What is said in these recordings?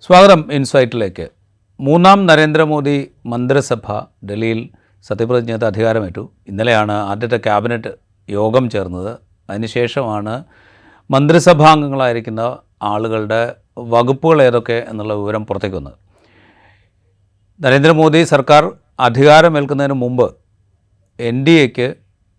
സ്വാഗതം ഇൻസൈറ്റിലേക്ക്. മൂന്നാം നരേന്ദ്രമോദി മന്ത്രിസഭ ഡൽഹിയിൽ സത്യപ്രതിജ്ഞ ചെയ്ത് അധികാരമേറ്റു. ഇന്നലെയാണ് ആദ്യത്തെ ക്യാബിനറ്റ് യോഗം ചേർന്നത്. അതിനുശേഷമാണ് മന്ത്രിസഭാംഗങ്ങളായിരിക്കുന്ന ആളുകളുടെ വകുപ്പുകൾ ഏതൊക്കെ എന്നുള്ള വിവരം പുറത്തേക്ക് വന്നത്. നരേന്ദ്രമോദി സർക്കാർ അധികാരമേൽക്കുന്നതിന് മുമ്പ് NDAക്ക്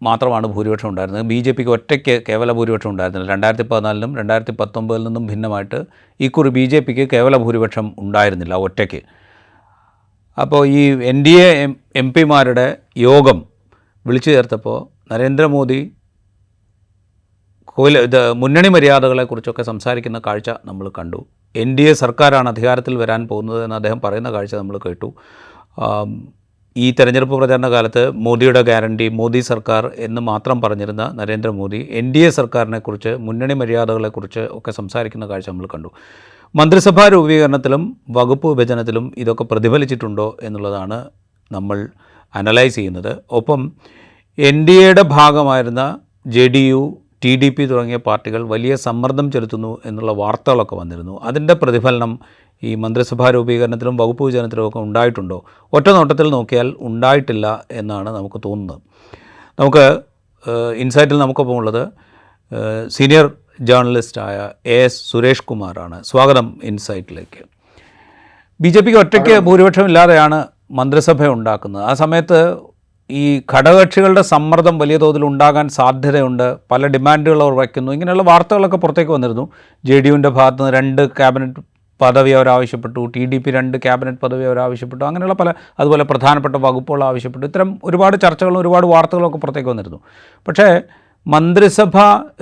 മാത്രമാണ് ഭൂരിപക്ഷം ഉണ്ടായിരുന്നത്. BJPക്ക് ഒറ്റയ്ക്ക് കേവല ഭൂരിപക്ഷം ഉണ്ടായിരുന്നില്ല. 2014 2019 നിന്നും ഭിന്നമായിട്ട് ഇക്കുറി BJPക്ക് കേവല ഭൂരിപക്ഷം ഉണ്ടായിരുന്നില്ല ഒറ്റയ്ക്ക്. അപ്പോൾ ഈ NDA MP-മാരുടെ യോഗം വിളിച്ചു ചേർത്തപ്പോൾ നരേന്ദ്രമോദി മുന്നണി മര്യാദകളെക്കുറിച്ചൊക്കെ സംസാരിക്കുന്ന കാഴ്ച നമ്മൾ കണ്ടു. NDA സർക്കാരാണ് അധികാരത്തിൽ വരാൻ പോകുന്നത് എന്ന് അദ്ദേഹം പറയുന്ന കാഴ്ച നമ്മൾ കേട്ടു. ഈ തെരഞ്ഞെടുപ്പ് പ്രചാരണ കാലത്ത് മോദിയുടെ ഗ്യാരണ്ടി, മോദി സർക്കാർ എന്ന് മാത്രം പറഞ്ഞിരുന്ന നരേന്ദ്രമോദി NDA സർക്കാരിനെക്കുറിച്ച്, മുന്നണി മര്യാദകളെക്കുറിച്ച് ഒക്കെ സംസാരിക്കുന്ന കാഴ്ച നമ്മൾ കണ്ടു. മന്ത്രിസഭാ രൂപീകരണത്തിലും വകുപ്പ് വിഭജനത്തിലും ഇതൊക്കെ പ്രതിഫലിച്ചിട്ടുണ്ടോ എന്നുള്ളതാണ് നമ്മൾ അനലൈസ് ചെയ്യുന്നത്. ഒപ്പം NDAയുടെ ഭാഗമായിരുന്ന JDU, TDP തുടങ്ങിയ പാർട്ടികൾ വലിയ സമ്മർദ്ദം ചെലുത്തുന്നു എന്നുള്ള വാർത്തകളൊക്കെ വന്നിരുന്നു. അതിൻ്റെ പ്രതിഫലനം ഈ മന്ത്രിസഭാ രൂപീകരണത്തിലും വകുപ്പ് വിഭജനത്തിലും ഒക്കെ ഉണ്ടായിട്ടുണ്ടോ? ഒറ്റ നോട്ടത്തിൽ നോക്കിയാൽ ഉണ്ടായിട്ടില്ല എന്നാണ് നമുക്ക് തോന്നുന്നത്. നമുക്ക് ഇൻസൈറ്റിൽ നമുക്കൊപ്പം ഉള്ളത് സീനിയർ ജേർണലിസ്റ്റായ AS സുരേഷ് കുമാറാണ്. സ്വാഗതം ഇൻസൈറ്റിലേക്ക്. BJPക്ക് ഒറ്റയ്ക്ക് ഭൂരിപക്ഷം ഇല്ലാതെയാണ് മന്ത്രിസഭ ഉണ്ടാക്കുന്നത്. ആ സമയത്ത് ഈ ഘടകകക്ഷികളുടെ സമ്മർദ്ദം വലിയ തോതിൽ ഉണ്ടാകാൻ സാധ്യതയുണ്ട്, പല ഡിമാൻഡുകൾ അവർ വയ്ക്കുന്നു, ഇങ്ങനെയുള്ള വാർത്തകളൊക്കെ പുറത്തേക്ക് വന്നിരുന്നു. JDUവിൻ്റെ ഭാഗത്ത് നിന്ന് 2 ക്യാബിനറ്റ് പദവി അവർ ആവശ്യപ്പെട്ടു, TDP 2 ക്യാബിനറ്റ് പദവി അവർ ആവശ്യപ്പെട്ടു, അങ്ങനെയുള്ള അതുപോലെ പ്രധാനപ്പെട്ട വകുപ്പുകൾ ആവശ്യപ്പെട്ടു. ഇത്തരം ഒരുപാട് ചർച്ചകളും ഒരുപാട് വാർത്തകളൊക്കെ പുറത്തേക്ക് വന്നിരുന്നു. പക്ഷേ മന്ത്രിസഭ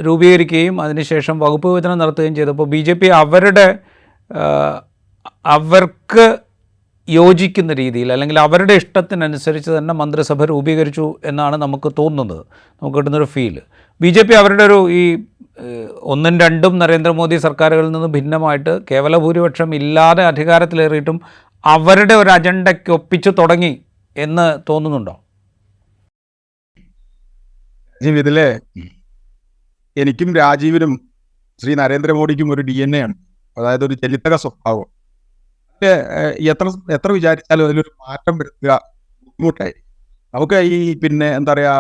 രൂപീകരിക്കുകയും അതിനുശേഷം വകുപ്പ് വിഭജനം നടത്തുകയും ചെയ്തപ്പോൾ BJP അവർക്ക് യോജിക്കുന്ന രീതിയിൽ, അല്ലെങ്കിൽ അവരുടെ ഇഷ്ടത്തിനനുസരിച്ച് തന്നെ മന്ത്രിസഭ രൂപീകരിച്ചു എന്നാണ് നമുക്ക് തോന്നുന്നത്, നമുക്ക് കിട്ടുന്നൊരു ഫീല്. BJP അവരുടെ ഈ 1ഉം 2ഉം നരേന്ദ്രമോദി സർക്കാരുകളിൽ നിന്ന് ഭിന്നമായിട്ട് കേവല ഭൂരിപക്ഷം ഇല്ലാതെ അധികാരത്തിലേറിയിട്ടും അവരുടെ ഒരു അജണ്ടയ്ക്ക് ഒപ്പിച്ചു തുടങ്ങി എന്ന് തോന്നുന്നുണ്ടോ? ഇതിലെ എനിക്കും രാജീവിനും ശ്രീ നരേന്ദ്രമോദിക്കും ഒരു DNA ആണ്, അതായത് ഒരു ചലിതക സ്വഭാവം. എത്ര വിചാരിച്ചാലും അതിലൊരു മാറ്റം വരുത്തുക ബുദ്ധിമുട്ടായി. നമുക്ക് എന്താ പറയാ,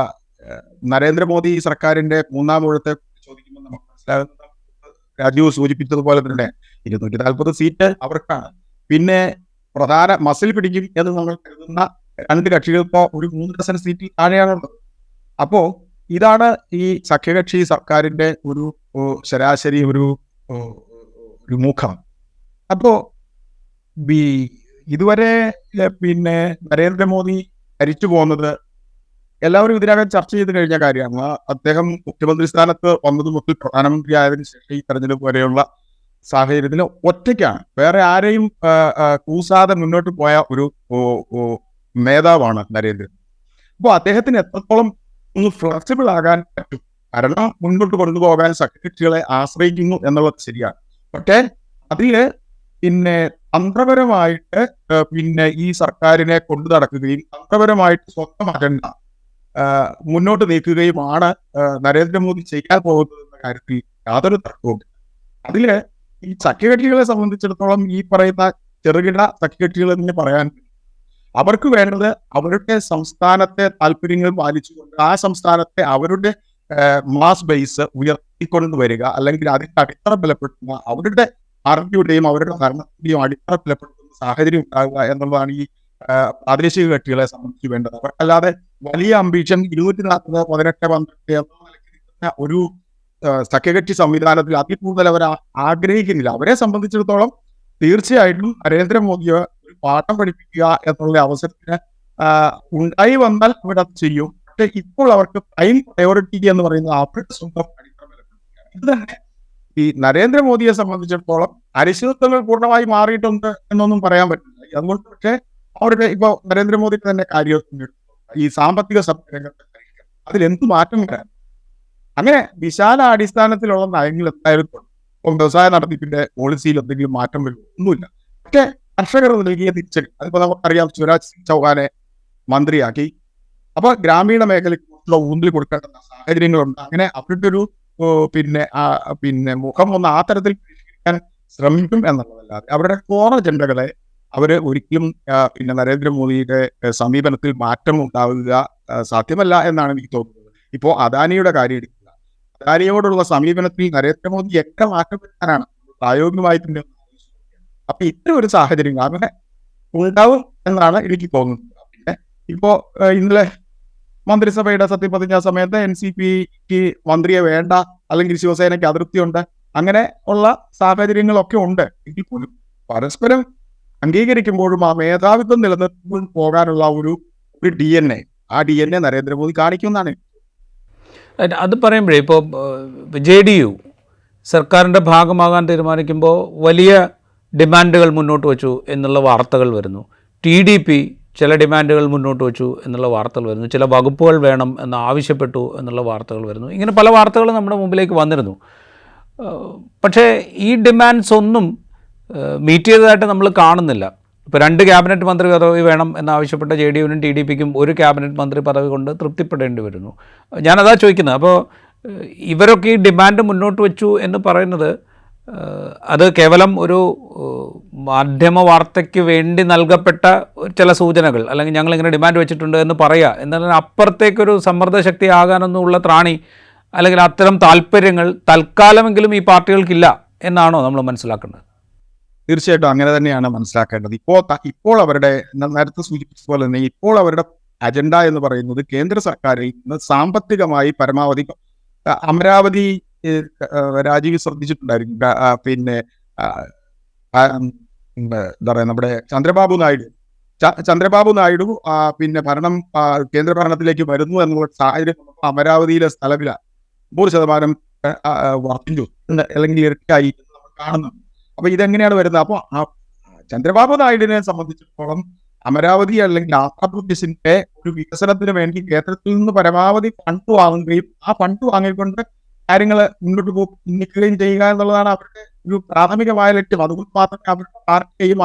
നരേന്ദ്രമോദി സർക്കാരിന്റെ 3ാം ഊഴത്തെ ചോദിക്കുമ്പോൾ നമുക്ക് മനസ്സിലാകുന്നത്, രാജീവ് സൂചിപ്പിച്ചതുപോലെ തന്നെ 240 സീറ്റ് അവർക്കാണ്. പിന്നെ പ്രധാന മസിൽ പിടിക്കും എന്ന് നമ്മൾ കരുതുന്ന 2 കക്ഷികൾക്കോ ഒരു 3 ഡസൻ സീറ്റിൽ താഴെയാണുള്ളത്. അപ്പോ ഇതാണ് ഈ സഖ്യകക്ഷി സർക്കാരിന്റെ ഒരു ശരാശരി ഒരു മുഖം. അപ്പോ ഇതുവരെ നരേന്ദ്രമോദി ഭരിച്ചു പോകുന്നത് എല്ലാവരും ഇതിനകം ചർച്ച ചെയ്ത് കഴിഞ്ഞ കാര്യമാണ്. അദ്ദേഹം മുഖ്യമന്ത്രി സ്ഥാനത്ത് വന്നത് മുതൽ പ്രധാനമന്ത്രി ആയതിനു ശേഷം ഈ തെരഞ്ഞെടുപ്പ് വരെയുള്ള സാഹചര്യത്തിൽ ഒറ്റയ്ക്കാണ്, വേറെ ആരെയും കൂസാതെ മുന്നോട്ട് പോയ ഒരു നേതാവാണ് നരേന്ദ്രൻ. അപ്പോൾ അദ്ദേഹത്തിന് എത്രത്തോളം ഒന്ന് ഫ്ലെക്സിബിൾ ആകാൻ പറ്റും, ഭരണം മുന്നോട്ട് കൊണ്ടുപോകാൻ സഖ്യകക്ഷികളെ ആശ്രയിക്കുന്നു എന്നുള്ളത് ശരിയാണ്. പക്ഷേ അതില് തന്ത്രപരമായിട്ട് ഈ സർക്കാരിനെ കൊണ്ടു നടക്കുകയും തന്ത്രപരമായിട്ട് സ്വന്തം അജണ്ട മുന്നോട്ട് നീക്കുകയുമാണ് നരേന്ദ്രമോദി ചെയ്യാൻ പോകുന്നത് എന്ന കാര്യത്തിൽ യാതൊരു തർക്കവുമില്ല. അതില് ഈ സഖ്യകക്ഷികളെ സംബന്ധിച്ചിടത്തോളം ഈ പറയുന്ന ചെറുകിട സഖ്യകക്ഷികൾ എന്ന് പറയാൻ, അവർക്ക് വേണ്ടത് അവരുടെ സംസ്ഥാനത്തെ താല്പര്യങ്ങൾ പാലിച്ചുകൊണ്ട് ആ സംസ്ഥാനത്തെ അവരുടെ മാസ് ബേസ് ഉയർത്തിക്കൊണ്ടുവരിക, അല്ലെങ്കിൽ അതിന്റെ അടിത്തറ ബലപ്പെടുത്തുക, അവരുടെ പാർട്ടിയുടെയും അവരുടെ ഭരണത്തിന്റെയും അടിത്തറ ബലപ്പെടുത്തുന്ന സാഹചര്യം ഉണ്ടാകുക എന്നുള്ളതാണ് ഈ പ്രാദേശിക കക്ഷികളെ സംബന്ധിച്ച് വേണ്ടത്. അല്ലാതെ വലിയ അംബീഷൻ 240, 18, 12 എന്ന നിൽക്കുന്ന ഒരു സഖ്യകക്ഷി സംവിധാനത്തിൽ അതിൽ കൂടുതൽ അവർ ആഗ്രഹിക്കുന്നില്ല. അവരെ സംബന്ധിച്ചിടത്തോളം തീർച്ചയായിട്ടും നരേന്ദ്രമോദിയെ ഒരു പാഠം പഠിപ്പിക്കുക എന്നുള്ള അവസരത്തിന് ഉണ്ടായി വന്നാൽ അവരത് ചെയ്യും. പക്ഷെ ഇപ്പോൾ അവർക്ക് പ്രൈം പ്രയോറിറ്റി എന്ന് പറയുന്നത് അവരുടെ സ്വന്തം അടിത്തറ ബലപ്പെടുത്തുക. ഇത് തന്നെ ഈ നരേന്ദ്രമോദിയെ സംബന്ധിച്ചിടത്തോളം അനിശ്ചിതത്വങ്ങൾ പൂർണ്ണമായി മാറിയിട്ടുണ്ട് എന്നൊന്നും പറയാൻ പറ്റില്ല. അതുകൊണ്ട് പക്ഷേ അവരുടെ ഇപ്പോൾ നരേന്ദ്രമോദിക്ക് തന്നെ കാര്യം ഈ സാമ്പത്തിക രംഗത്തെ അതിലെന്ത് മാറ്റം വരാൻ, അങ്ങനെ വിശാല അടിസ്ഥാനത്തിലുള്ള നയങ്ങൾ എന്തായാലും ഇപ്പം വ്യവസായ നടത്തിപ്പിന്റെ പോളിസിയിൽ എന്തെങ്കിലും മാറ്റം വരുമോ? ഒന്നുമില്ല. പക്ഷേ കർഷകർ നൽകിയ തിരിച്ചടി, അതിപ്പോ നമുക്കറിയാം, ശിവരാജ് സിംഗ് ചൗഹാനെ മന്ത്രിയാക്കി. അപ്പൊ ഗ്രാമീണ മേഖലയ്ക്കുള്ള ഊന്നൽ കൊടുക്കേണ്ട സാഹചര്യങ്ങളുണ്ട്. അങ്ങനെ അവരുടെ ഒരു മുഖം ഒന്ന് ആ തരത്തിൽ ശ്രമിക്കും എന്നുള്ളതല്ലാതെ അവരുടെ കോർ അജണ്ടകളെ അവർ ഒരിക്കലും പിന്നെ നരേന്ദ്രമോദിയുടെ സമീപനത്തിൽ മാറ്റം ഉണ്ടാവുക സാധ്യമല്ല എന്നാണ് എനിക്ക് തോന്നുന്നത്. ഇപ്പോൾ അദാനിയുടെ കാര്യം എടുക്കുക. അദാനിയോടുള്ള സമീപനത്തിൽ നരേന്ദ്രമോദി എത്ര മാറ്റം വരുത്താനാണ് പ്രായോഗികമായി തന്നെ. അപ്പൊ ഇത്തരം ഒരു സാഹചര്യം അങ്ങനെ ഉണ്ടാവും എന്നാണ് എനിക്ക് തോന്നുന്നത്. പിന്നെ ഇപ്പോ ഇന്നലെ മന്ത്രിസഭയുടെ സത്യപ്രതിജ്ഞാ സമയത്ത് NCPക്ക് മന്ത്രിയെ വേണ്ട, അല്ലെങ്കിൽ ശിവസേനയ്ക്ക് അതൃപ്തിയുണ്ട്, അങ്ങനെ ഉള്ള സാഹചര്യങ്ങളൊക്കെ ഉണ്ട്. എങ്കിൽ പോലും പരസ്പരം അംഗീകരിക്കുമ്പോഴും ആ മേധാവിത്വം നിലനിർത്തുമ്പോൾ പോകാനുള്ള ഒരു DNA, ആ DNA നരേന്ദ്രമോദി കാണിക്കുന്നതാണ്. അത് പറയുമ്പോഴേ ഇപ്പോൾ JDU സർക്കാരിൻ്റെ ഭാഗമാകാൻ തീരുമാനിക്കുമ്പോൾ വലിയ ഡിമാൻഡുകൾ മുന്നോട്ട് വച്ചു എന്നുള്ള വാർത്തകൾ വരുന്നു. TDP ചില ഡിമാൻഡുകൾ മുന്നോട്ട് വച്ചു എന്നുള്ള വാർത്തകൾ വരുന്നു. ചില വകുപ്പുകൾ വേണം എന്ന് ആവശ്യപ്പെട്ടു എന്നുള്ള വാർത്തകൾ വരുന്നു. ഇങ്ങനെ പല വാർത്തകളും നമ്മുടെ മുമ്പിലേക്ക് വന്നിരുന്നു. പക്ഷേ ഈ ഡിമാൻഡ്സ് ഒന്നും മീറ്റ് ചെയ്തതായിട്ട് നമ്മൾ കാണുന്നില്ല. ഇപ്പോൾ 2 ക്യാബിനറ്റ് മന്ത്രി പദവി വേണം എന്നാവശ്യപ്പെട്ട JDUവിനും TDPക്കും 1 ക്യാബിനറ്റ് മന്ത്രി പദവി കൊണ്ട് തൃപ്തിപ്പെടേണ്ടി വരുന്നു. ഞാനതാ ചോദിക്കുന്നത്. അപ്പോൾ ഇവരൊക്കെ ഈ ഡിമാൻഡ് മുന്നോട്ട് വെച്ചു എന്ന് പറയുന്നത് അത് കേവലം ഒരു മാധ്യമ വാർത്തയ്ക്ക് വേണ്ടി നൽകപ്പെട്ട ചില സൂചനകൾ, അല്ലെങ്കിൽ ഞങ്ങളിങ്ങനെ ഡിമാൻഡ് വെച്ചിട്ടുണ്ട് എന്ന് പറയുക എന്നതിന് അപ്പുറത്തേക്കൊരു സമ്മർദ്ദ ശക്തി ആകാനൊന്നുമുള്ള ത്രാണി അല്ലെങ്കിൽ അത്തരം താല്പര്യങ്ങൾ തൽക്കാലമെങ്കിലും ഈ പാർട്ടികൾക്കില്ല എന്നാണോ നമ്മൾ മനസ്സിലാക്കേണ്ടത്? തീർച്ചയായിട്ടും അങ്ങനെ തന്നെയാണ് മനസ്സിലാക്കേണ്ടത്. ഇപ്പോൾ അവരുടെ, നേരത്തെ സൂചിപ്പിച്ച പോലെ തന്നെ, ഇപ്പോൾ അവരുടെ അജണ്ട എന്ന് പറയുന്നത് കേന്ദ്ര സർക്കാരിൽ നിന്ന് സാമ്പത്തികമായി പരമാവധി അമരാവതി രാജീവ് ശ്രദ്ധിച്ചിട്ടുണ്ടായിരിക്കും. പിന്നെ എന്താ പറയുക, നമ്മുടെ ചന്ദ്രബാബു നായിഡു പിന്നെ ഭരണം കേന്ദ്ര ഭരണത്തിലേക്ക് വരുന്നു എന്നുള്ള സാഹചര്യം അമരാവതിയിലെ സ്ഥലവില 100% വർദ്ധിച്ചു, അല്ലെങ്കിൽ ഇരട്ടിയായി നമ്മൾ കാണുന്നു. അപ്പൊ ഇതെങ്ങനെയാണ് വരുന്നത്? അപ്പൊ ചന്ദ്രബാബു നായിഡുവിനെ സംബന്ധിച്ചിടത്തോളം അമരാവതി അല്ലെങ്കിൽ ആന്ധ്രാപ്രദേശിന്റെ ഒരു വികസനത്തിന് വേണ്ടി കേന്ദ്രത്തിൽ നിന്ന് പരമാവധി ഫണ്ട് വാങ്ങുകയും ആ ഫണ്ട് വാങ്ങിക്കൊണ്ട് കാര്യങ്ങൾ മുന്നോട്ട് നീക്കുകയും ചെയ്യുക എന്നുള്ളതാണ് അവരുടെ ഒരു പ്രാഥമികമായ ലക്ഷ്യം. അതുകൊണ്ട് മാത്രമേ അവരുടെ പാർട്ടിയെയും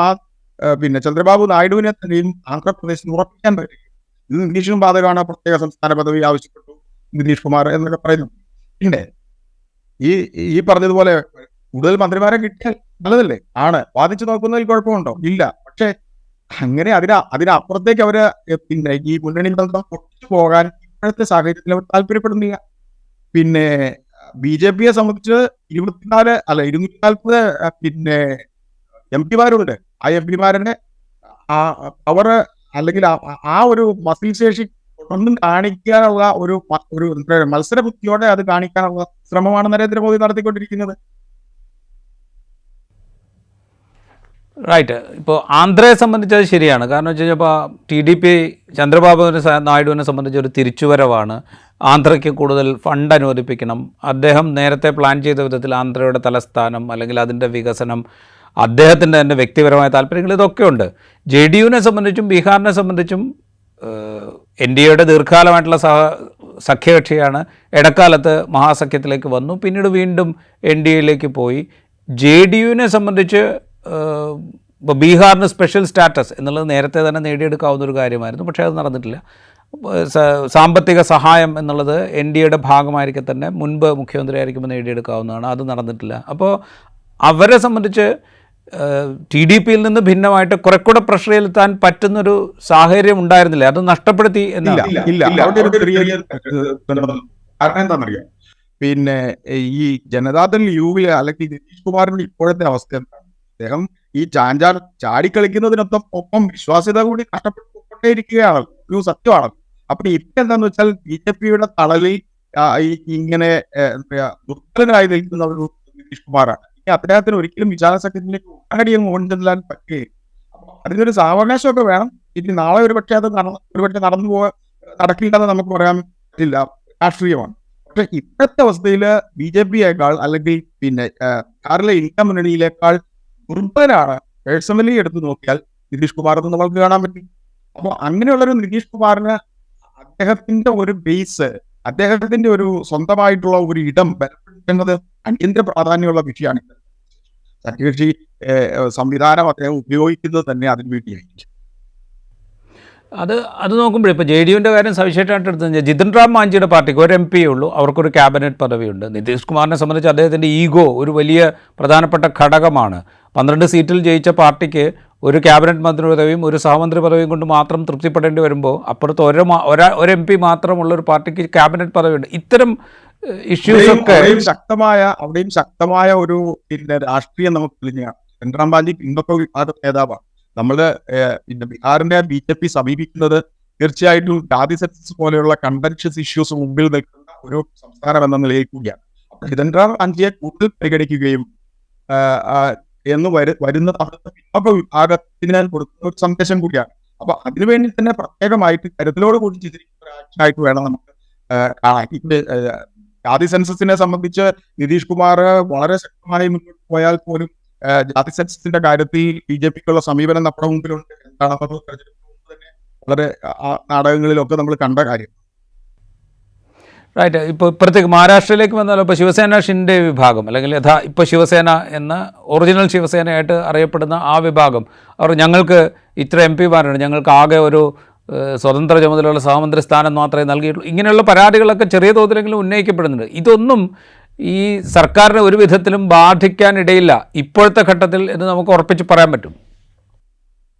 പിന്നെ ചന്ദ്രബാബു നായിഡുവിനെ തന്നെയും ആന്ധ്രാപ്രദേശിൽ ഉറപ്പിക്കാൻ പറ്റും. ഇത് നിതീഷിനും ബാധകമാണ്. പ്രത്യേക സംസ്ഥാന പദവി ആവശ്യപ്പെട്ടു നിതീഷ് കുമാർ എന്നൊക്കെ പറയുന്നു. പിന്നെ ഈ പറഞ്ഞതുപോലെ കൂടുതൽ മന്ത്രിമാരെ കിട്ടിയാൽ നല്ലതല്ലേ? ആണ്. വാദിച്ചു നോക്കുന്നതിൽ കുഴപ്പമുണ്ടോ? ഇല്ല. പക്ഷെ അങ്ങനെ അതിനപ്പുറത്തേക്ക് അവര് പിന്നെ ഈ മുന്നണി ബന്ധം പൊട്ടിച്ചു പോകാൻ ഇപ്പോഴത്തെ സാഹചര്യത്തിൽ അവർ താല്പര്യപ്പെടുന്നില്ല. പിന്നെ BJPയെ സംബന്ധിച്ച് 240 പിന്നെ MP-മാരുണ്ട്. ആ MP-മാരുടെ അവർ അല്ലെങ്കിൽ ആ ഒരു മസിൽ ശേഷി ഒന്നും കാണിക്കാനുള്ള ഒരു മത്സര ബുദ്ധിയോടെ അത് കാണിക്കാനുള്ള ശ്രമമാണ് നരേന്ദ്രമോദി നടത്തിക്കൊണ്ടിരിക്കുന്നത്. റൈറ്റ്. ഇപ്പോൾ ആന്ധ്രയെ സംബന്ധിച്ച് അത് ശരിയാണ്. കാരണം വെച്ച് കഴിഞ്ഞാൽ ഇപ്പോൾ TDP ചന്ദ്രബാബു നായിഡുവിനെ സംബന്ധിച്ച് ഒരു തിരിച്ചുവരവാണ്. ആന്ധ്രയ്ക്ക് കൂടുതൽ ഫണ്ട് അനുവദിപ്പിക്കണം. അദ്ദേഹം നേരത്തെ പ്ലാൻ ചെയ്ത വിധത്തിൽ ആന്ധ്രയുടെ തലസ്ഥാനം അല്ലെങ്കിൽ അതിൻ്റെ വികസനം, അദ്ദേഹത്തിൻ്റെ തന്നെ വ്യക്തിപരമായ താല്പര്യങ്ങൾ, ഇതൊക്കെ ഉണ്ട്. JDUവിനെ സംബന്ധിച്ചും ബീഹാറിനെ സംബന്ധിച്ചും NDAയുടെ ദീർഘകാലമായിട്ടുള്ള സഖ്യകക്ഷിയാണ്. ഇടക്കാലത്ത് മഹാസഖ്യത്തിലേക്ക് വന്നു, പിന്നീട് വീണ്ടും NDAയിലേക്ക് പോയി. JDUവിനെ സംബന്ധിച്ച് ഇപ്പോൾ ബീഹാറിന് സ്പെഷ്യൽ സ്റ്റാറ്റസ് എന്നുള്ളത് നേരത്തെ തന്നെ നേടിയെടുക്കാവുന്നൊരു കാര്യമായിരുന്നു. പക്ഷേ അത് നടന്നിട്ടില്ല. സാമ്പത്തിക സഹായം എന്നുള്ളത് NDAയുടെ ഭാഗമായിരിക്കെ തന്നെ മുൻപ് മുഖ്യമന്ത്രി ആയിരിക്കുമ്പോൾ നേടിയെടുക്കാവുന്നതാണ്. അത് നടന്നിട്ടില്ല. അപ്പോൾ അവരെ സംബന്ധിച്ച് TDPയിൽ നിന്ന് ഭിന്നമായിട്ട് കുറെ കൂടെ പ്രഷർ ചെലുത്താൻ പറ്റുന്നൊരു സാഹചര്യം ഉണ്ടായിരുന്നില്ല. അത് നഷ്ടപ്പെടുത്തി എന്നില്ല. കാരണം എന്താണെന്നറിയാം, പിന്നെ ഈ ജനതാദൾ യുവിലെ അല്ലെങ്കിൽ നിതീഷ് കുമാറിന്റെ ഇപ്പോഴത്തെ അവസ്ഥ എന്താണ്? അദ്ദേഹം ഈ ചാടിക്കളിക്കുന്നതിനൊപ്പം വിശ്വാസ്യത കൂടി നഷ്ടപ്പെട്ടുകൊണ്ടേയിരിക്കുകയാണ്. ഒരു സത്യമാണ്. അപ്പൊ ഇപ്പൊ എന്താന്ന് വെച്ചാൽ BJPയുടെ തളലിൽ ഇങ്ങനെ ദുർബലനായി നിൽക്കുന്ന ഒരു നിതീഷ് കുമാറാണ്. ഇനി അദ്ദേഹത്തിന് ഒരിക്കലും വിചാരസഖ്യത്തിലേക്ക് ഉടനടിയും കൊണ്ടുചെല്ലാൻ പറ്റുകയില്ല. അപ്പൊ അതിനൊരു സാവകാശമൊക്കെ വേണം. ഇനി നാളെ ഒരുപക്ഷെ അത് നടക്കില്ലെന്ന് നമുക്ക് പറയാൻ പറ്റില്ല. രാഷ്ട്രീയമാണ്. പക്ഷെ ഇപ്പോഴത്തെ അവസ്ഥയിൽ BJPയേക്കാൾ അല്ലെങ്കിൽ പിന്നെ ബീഹാറിലെ ഇന്ത്യ മുന്നണിയിലേക്കാൾ ദുർബലനാണ് പേഴ്സണലി എടുത്തു നോക്കിയാൽ നിതീഷ് കുമാർ എന്ന് നമുക്ക് കാണാൻ പറ്റും. അപ്പോൾ അങ്ങനെയുള്ളൊരു നിതീഷ് കുമാറിന് അദ്ദേഹത്തിന്റെ ഒരു ബേസ്, അദ്ദേഹത്തിന്റെ ഒരു സ്വന്തമായിട്ടുള്ള ഒരു ഇടം ബലപ്പെടുത്തേണ്ടത് അടിയന്തര പ്രാധാന്യമുള്ള വിഷയമാണ്. സഖ്യകക്ഷി സംവിധാനം അദ്ദേഹം ഉപയോഗിക്കുന്നത് തന്നെ അതിനു വേണ്ടിയായിരിക്കും. അത് നോക്കുമ്പോഴേ ഇപ്പോൾ ജെ ഡി യുവിൻ്റെ കാര്യം സവിശേഷമായിട്ട് എടുത്തു കഴിഞ്ഞാൽ ജിതിൻ റാം മാഞ്ചിയുടെ പാർട്ടിക്ക് ഒരു MP ഉള്ളൂ, അവർക്കൊരു ക്യാബിനറ്റ് പദവിയുണ്ട്. നിതീഷ് കുമാറിനെ സംബന്ധിച്ച് അദ്ദേഹത്തിൻ്റെ ഈഗോ ഒരു വലിയ പ്രധാനപ്പെട്ട ഘടകമാണ്. 12 സീറ്റിൽ ജയിച്ച പാർട്ടിക്ക് ഒരു ക്യാബിനറ്റ് മന്ത്രി പദവിയും ഒരു സഹമന്ത്രി പദവിയും കൊണ്ട് മാത്രം തൃപ്തിപ്പെടേണ്ടി വരുമ്പോൾ അപ്പുറത്ത് ഒരു MP മാത്രമുള്ള ഒരു പാർട്ടിക്ക് ക്യാബിനറ്റ് പദവിയുണ്ട്. ഇത്തരം ഇഷ്യൂസൊക്കെ അവിടെയും ശക്തമായ ഒരു പിന്നെ രാഷ്ട്രീയം നമുക്ക് തെളിഞ്ഞാണ്. ചന്ദ്രാം ബാജി പിന്നൊക്കെ വിഭാഗ നേതാവാണ്. നമ്മള് പിന്നെ ബീഹാറിന്റെ BJP സമീപിക്കുന്നത് തീർച്ചയായിട്ടും ജാതി സെൻസസ് പോലെയുള്ള കണ്ടൻഷ്യസ് ഇഷ്യൂസ് മുമ്പിൽ നിൽക്കുന്ന ഒരു സംസ്ഥാനം എന്ന നിലയിൽ കൂടിയാണ്. അപ്പൊ ചന്ദ്രാം ബാജിയെ കൂടുതൽ പരിഗണിക്കുകയും എന്ന് വരുന്ന പിന്നോക്ക വിഭാഗത്തിന് കൊടുക്കുന്ന ഒരു സന്ദേശം കൂടിയാണ്. അപ്പൊ അതിനുവേണ്ടി തന്നെ പ്രത്യേകമായിട്ട് കരുതലോട് കൂടി ചിന്തിക്കുന്ന ഒരു ആക്ഷനായിട്ട് വേണം നമുക്ക് കാണാൻ. ജാതി സെൻസസിനെ സംബന്ധിച്ച് നിതീഷ് കുമാർ വളരെ ശക്തമായി മുന്നോട്ട് പോയാൽ പോലും ജാതി സെൻസസിന്റെ കാര്യത്തിൽ BJPക്കുള്ള സമീപനം നമ്മുടെ മുമ്പിലുണ്ട്. എന്താണെന്നത് തെരഞ്ഞെടുപ്പ് മുമ്പ് തന്നെ വളരെ നാടകങ്ങളിലൊക്കെ നമ്മൾ കണ്ട കാര്യം. റൈറ്റ്. ഇപ്പോൾ ഇപ്പുറത്തേക്ക് മഹാരാഷ്ട്രയിലേക്ക് വന്നാലോ, ഇപ്പോൾ ശിവസേന ഷിൻഡെ വിഭാഗം അല്ലെങ്കിൽ ഇപ്പോൾ ശിവസേന എന്ന ഒറിജിനൽ ശിവസേനയായിട്ട് അറിയപ്പെടുന്ന ആ വിഭാഗം, അവർ ഞങ്ങൾക്ക് ഇത്ര MP മാരുണ്ട്, ഞങ്ങൾക്ക് ആകെ ഒരു സ്വതന്ത്ര ചുമതലയുള്ള സഹമന്ത്രി സ്ഥാനം മാത്രമേ നൽകിയിട്ടുള്ളൂ, ഇങ്ങനെയുള്ള പരാതികളൊക്കെ ചെറിയ തോതിലെങ്കിലും ഉന്നയിക്കപ്പെടുന്നുണ്ട്. ഇതൊന്നും ഈ സർക്കാരിനെ ഒരു വിധത്തിലും ബാധിക്കാനിടയില്ല ഇപ്പോഴത്തെ ഘട്ടത്തിൽ എന്ന് നമുക്ക് ഉറപ്പിച്ച് പറയാൻ പറ്റും.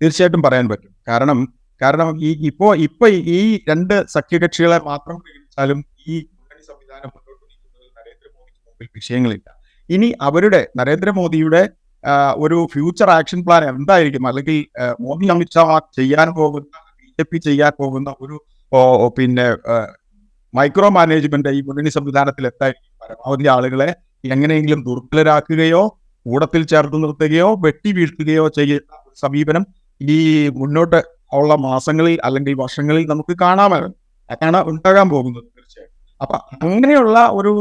തീർച്ചയായിട്ടും പറയാൻ പറ്റും. കാരണം ഇപ്പോ ഈ രണ്ട് സഖ്യകക്ഷികളെ മാത്രം പരിഗണിച്ചാലും ഈ മുന്നണി സംവിധാനം മുന്നോട്ട് നീക്കുന്നതിൽ നരേന്ദ്രമോദിക്ക് മുമ്പിൽ വിഷയങ്ങളില്ല. ഇനി നരേന്ദ്രമോദിയുടെ ഒരു ഫ്യൂച്ചർ ആക്ഷൻ പ്ലാൻ എന്തായിരിക്കും, അല്ലെങ്കിൽ മോദി അമിത്ഷാ ചെയ്യാൻ പോകുന്ന BJP ചെയ്യാൻ പോകുന്ന ഒരു പിന്നെ മൈക്രോ മാനേജ്മെന്റ് ഈ മുന്നണി സംവിധാനത്തിൽ എന്തായിരിക്കും? പരമാവധി ആളുകളെ എങ്ങനെയെങ്കിലും ദുർബലരാക്കുകയോ കൂടത്തിൽ ചേർത്ത് നിർത്തുകയോ വെട്ടി വീഴ്ത്തുകയോ ചെയ്യുന്ന സമീപനം ഈ മുന്നോട്ട് ഉള്ള മാസങ്ങളിൽ അല്ലെങ്കിൽ വർഷങ്ങളിൽ നമുക്ക് കാണാമല്ലോ. അതാണ് ഉണ്ടാകാൻ പോകുന്നത് തീർച്ചയായും. അപ്പൊ അങ്ങനെയുള്ള ഒരു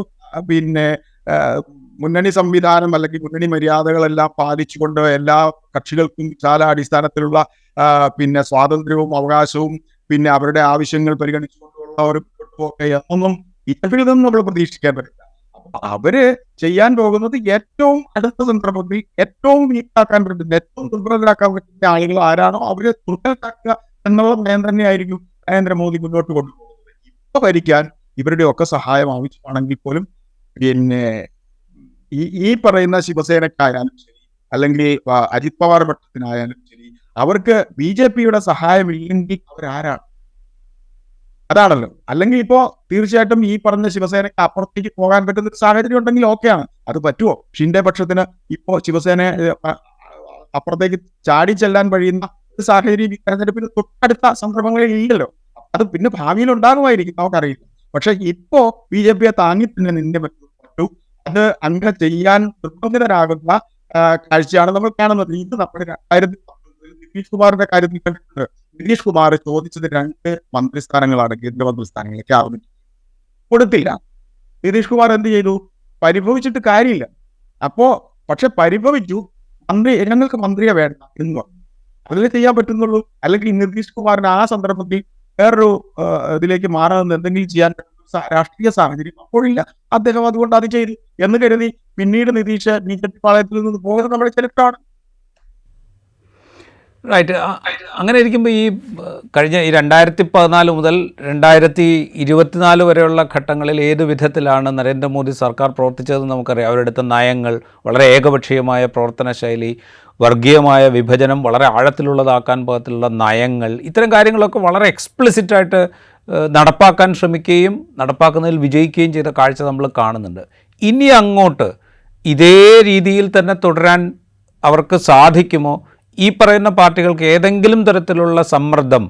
പിന്നെ മുന്നണി സംവിധാനം അല്ലെങ്കിൽ മുന്നണി മര്യാദകളെല്ലാം പാലിച്ചുകൊണ്ട് എല്ലാ കക്ഷികൾക്കും വിശാലാടിസ്ഥാനത്തിലുള്ള പിന്നെ സ്വാതന്ത്ര്യവും അവകാശവും പിന്നെ അവരുടെ ആവശ്യങ്ങൾ പരിഗണിച്ചുകൊണ്ടുള്ള ഒരു ഒന്നും ഇത്തരത്തിലൊന്നും നമ്മൾ പ്രതീക്ഷിക്കാൻ പറ്റില്ല. അവര് ചെയ്യാൻ പോകുന്നത് ഏറ്റവും അടുത്ത സന്ദർഭത്തിൽ ഏറ്റവും വീക്കാക്കാൻ പറ്റുന്ന, ഏറ്റവും ദുർബലരാക്കാൻ പറ്റുന്ന ആളുകൾ ആരാണോ അവരെ ദുർബലരാക്കുക എന്നുള്ള നയം തന്നെയായിരിക്കും നരേന്ദ്രമോദി മുന്നോട്ട് കൊണ്ടുപോകുന്നത്. ഇപ്പൊ ഭരിക്കാൻ ഇവരുടെ ഒക്കെ സഹായം ആവശ്യമാണെങ്കിൽ പോലും പിന്നെ ഈ പറയുന്ന ശിവസേനക്കായാലും ശരി, അല്ലെങ്കിൽ അജിത് പവാർ ഭട്ടത്തിനായാലും ശരി, അവർക്ക് BJPയുടെ സഹായം ഇല്ലെങ്കിൽ അവരാരാണ്? അതാണല്ലോ. അല്ലെങ്കിൽ ഇപ്പോ തീർച്ചയായിട്ടും ഈ പറഞ്ഞ ശിവസേനയ്ക്ക് അപ്പുറത്തേക്ക് പോകാൻ പറ്റുന്ന ഒരു സാഹചര്യം ഉണ്ടെങ്കിൽ ഓക്കെയാണ്. അത് പറ്റുമോ? ഷിൻഡെ പക്ഷത്തിന് ഇപ്പോ ശിവസേന അപ്പുറത്തേക്ക് ചാടി ചെല്ലാൻ കഴിയുന്ന ഒരു സാഹചര്യം ഈ തെരഞ്ഞെടുപ്പിന് തൊട്ടടുത്ത സന്ദർഭങ്ങളിൽ ഇല്ലല്ലോ. അത് പിന്നെ ഭാവിയിൽ ഉണ്ടാകുമായിരിക്കും, നമുക്കറിയില്ല. പക്ഷെ ഇപ്പോ BJPയെ താങ്ങി തന്നെ നിന്നേ പറ്റൂ. അത് അങ്ങനെ ചെയ്യാൻ നിർബന്ധിതരാകുന്ന കാഴ്ചയാണ് നമ്മൾ കാണുന്നത്. ഇത് നമ്മുടെ 2019 നിതീഷ് കുമാറിന്റെ കാര്യത്തിൽ കണ്ടിട്ടുണ്ട്. നിതീഷ് കുമാർ ചോദിച്ചത് 2 മന്ത്രിസ്ഥാനങ്ങളാണ്, കേന്ദ്രമന്ത്രി സ്ഥാനങ്ങൾ. ക്യാബിനറ്റ് കൊടുത്തില്ല. നിതീഷ് കുമാർ എന്ത് ചെയ്തു? പരിഭവിച്ചിട്ട് കാര്യമില്ല. പക്ഷെ പരിഭവിച്ചു, ഞങ്ങൾക്ക് മന്ത്രിയെ വേണ്ട എന്ന് പറഞ്ഞു. അതിലേ ചെയ്യാൻ പറ്റുന്നുള്ളൂ. അല്ലെങ്കിൽ നിതീഷ് കുമാറിന് ആ സന്ദർഭത്തിൽ വേറൊരു ഇതിലേക്ക് മാറാമെന്ന് എന്തെങ്കിലും ചെയ്യാൻ രാഷ്ട്രീയ സാഹചര്യം അപ്പോഴില്ല. അദ്ദേഹം അതുകൊണ്ട് അത് ചെയ്തു എന്ന് കരുതി പിന്നീട് നിതീഷ് BJP പാളയത്തിൽ നിന്ന് പോകുന്നത് നമ്മുടെ ചരിത്രമാണ്. റൈറ്റ്. അങ്ങനെ ഇരിക്കുമ്പോൾ ഈ കഴിഞ്ഞ 2014 മുതൽ 2024 വരെയുള്ള ഘട്ടങ്ങളിൽ ഏത് വിധത്തിലാണ് നരേന്ദ്രമോദി സർക്കാർ പ്രവർത്തിച്ചതെന്ന് നമുക്കറിയാം. അവരെടുത്ത നയങ്ങൾ, വളരെ ഏകപക്ഷീയമായ പ്രവർത്തന ശൈലി, വർഗീയമായ വിഭജനം വളരെ ആഴത്തിലുള്ളതാക്കാൻ പാകത്തിലുള്ള നയങ്ങൾ, ഇത്തരം കാര്യങ്ങളൊക്കെ വളരെ എക്സ്പ്ലിസിറ്റായിട്ട് നടപ്പാക്കാൻ ശ്രമിക്കുകയും നടപ്പാക്കുന്നതിൽ വിജയിക്കുകയും ചെയ്ത കാഴ്ച നമ്മൾ കാണുന്നുണ്ട്. ഇനി അങ്ങോട്ട് ഇതേ രീതിയിൽ തന്നെ തുടരാൻ അവർക്ക് സാധിക്കുമോ? ഈ പറയുന്ന പാർട്ടികൾക്ക് ഏതെങ്കിലും തരത്തിലുള്ള സമ്മർദ്ദം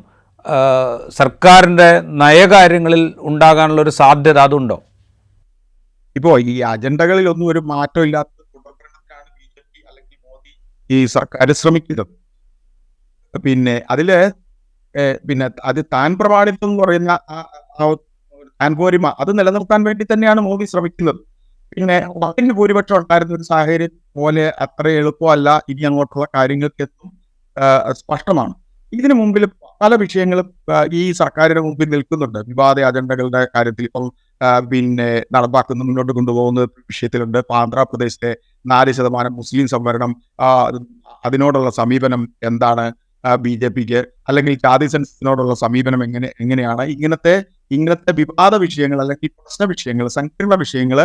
സർക്കാരിൻ്റെ നയകാര്യങ്ങളിൽ ഉണ്ടാകാനുള്ളൊരു സാധ്യത അതുണ്ടോ? ഇപ്പോൾ ഈ അജണ്ടകളിലൊന്നും ഒരു മാറ്റം ഇല്ലാത്ത തുടർഭരണത്തിനാണ് BJP അല്ലെങ്കിൽ മോദി ഈ സർക്കാർ ശ്രമിക്കുന്നത്. പിന്നെ അത് താൻ പ്രമാണിത്വം എന്ന് പറയുന്ന താൻ പോരിമ അത് നിലനിർത്താൻ വേണ്ടി തന്നെയാണ് മോദി ശ്രമിക്കുന്നത്. പിന്നെ അതിന് ഭൂരിപക്ഷം ഉണ്ടായിരുന്ന ഒരു സാഹചര്യം പോലെ അത്ര എളുപ്പമല്ല ഇനി അങ്ങോട്ടുള്ള കാര്യങ്ങൾക്ക് എത്തും, സ്പഷ്ടമാണ്. ഇതിനു മുമ്പിൽ പല വിഷയങ്ങളും ഈ സർക്കാരിന് മുമ്പിൽ നിൽക്കുന്നുണ്ട്. വിവാദ അജണ്ടകളുടെ കാര്യത്തിൽ ഇപ്പോൾ പിന്നെ നടപ്പാക്കുന്ന മുന്നോട്ട് കൊണ്ടുപോകുന്ന വിഷയത്തിലുണ്ട്. ആന്ധ്രാപ്രദേശിലെ 4% മുസ്ലിം സംവരണം, അതിനോടുള്ള സമീപനം എന്താണ്? BJP-ക്ക്, അല്ലെങ്കിൽ ജാതി സെൻസസിനോടുള്ള സമീപനം എങ്ങനെയാണ്, ഇങ്ങനത്തെ വിവാദ വിഷയങ്ങൾ അല്ലെങ്കിൽ പ്രശ്ന വിഷയങ്ങൾ, സങ്കീർണ വിഷയങ്ങൾ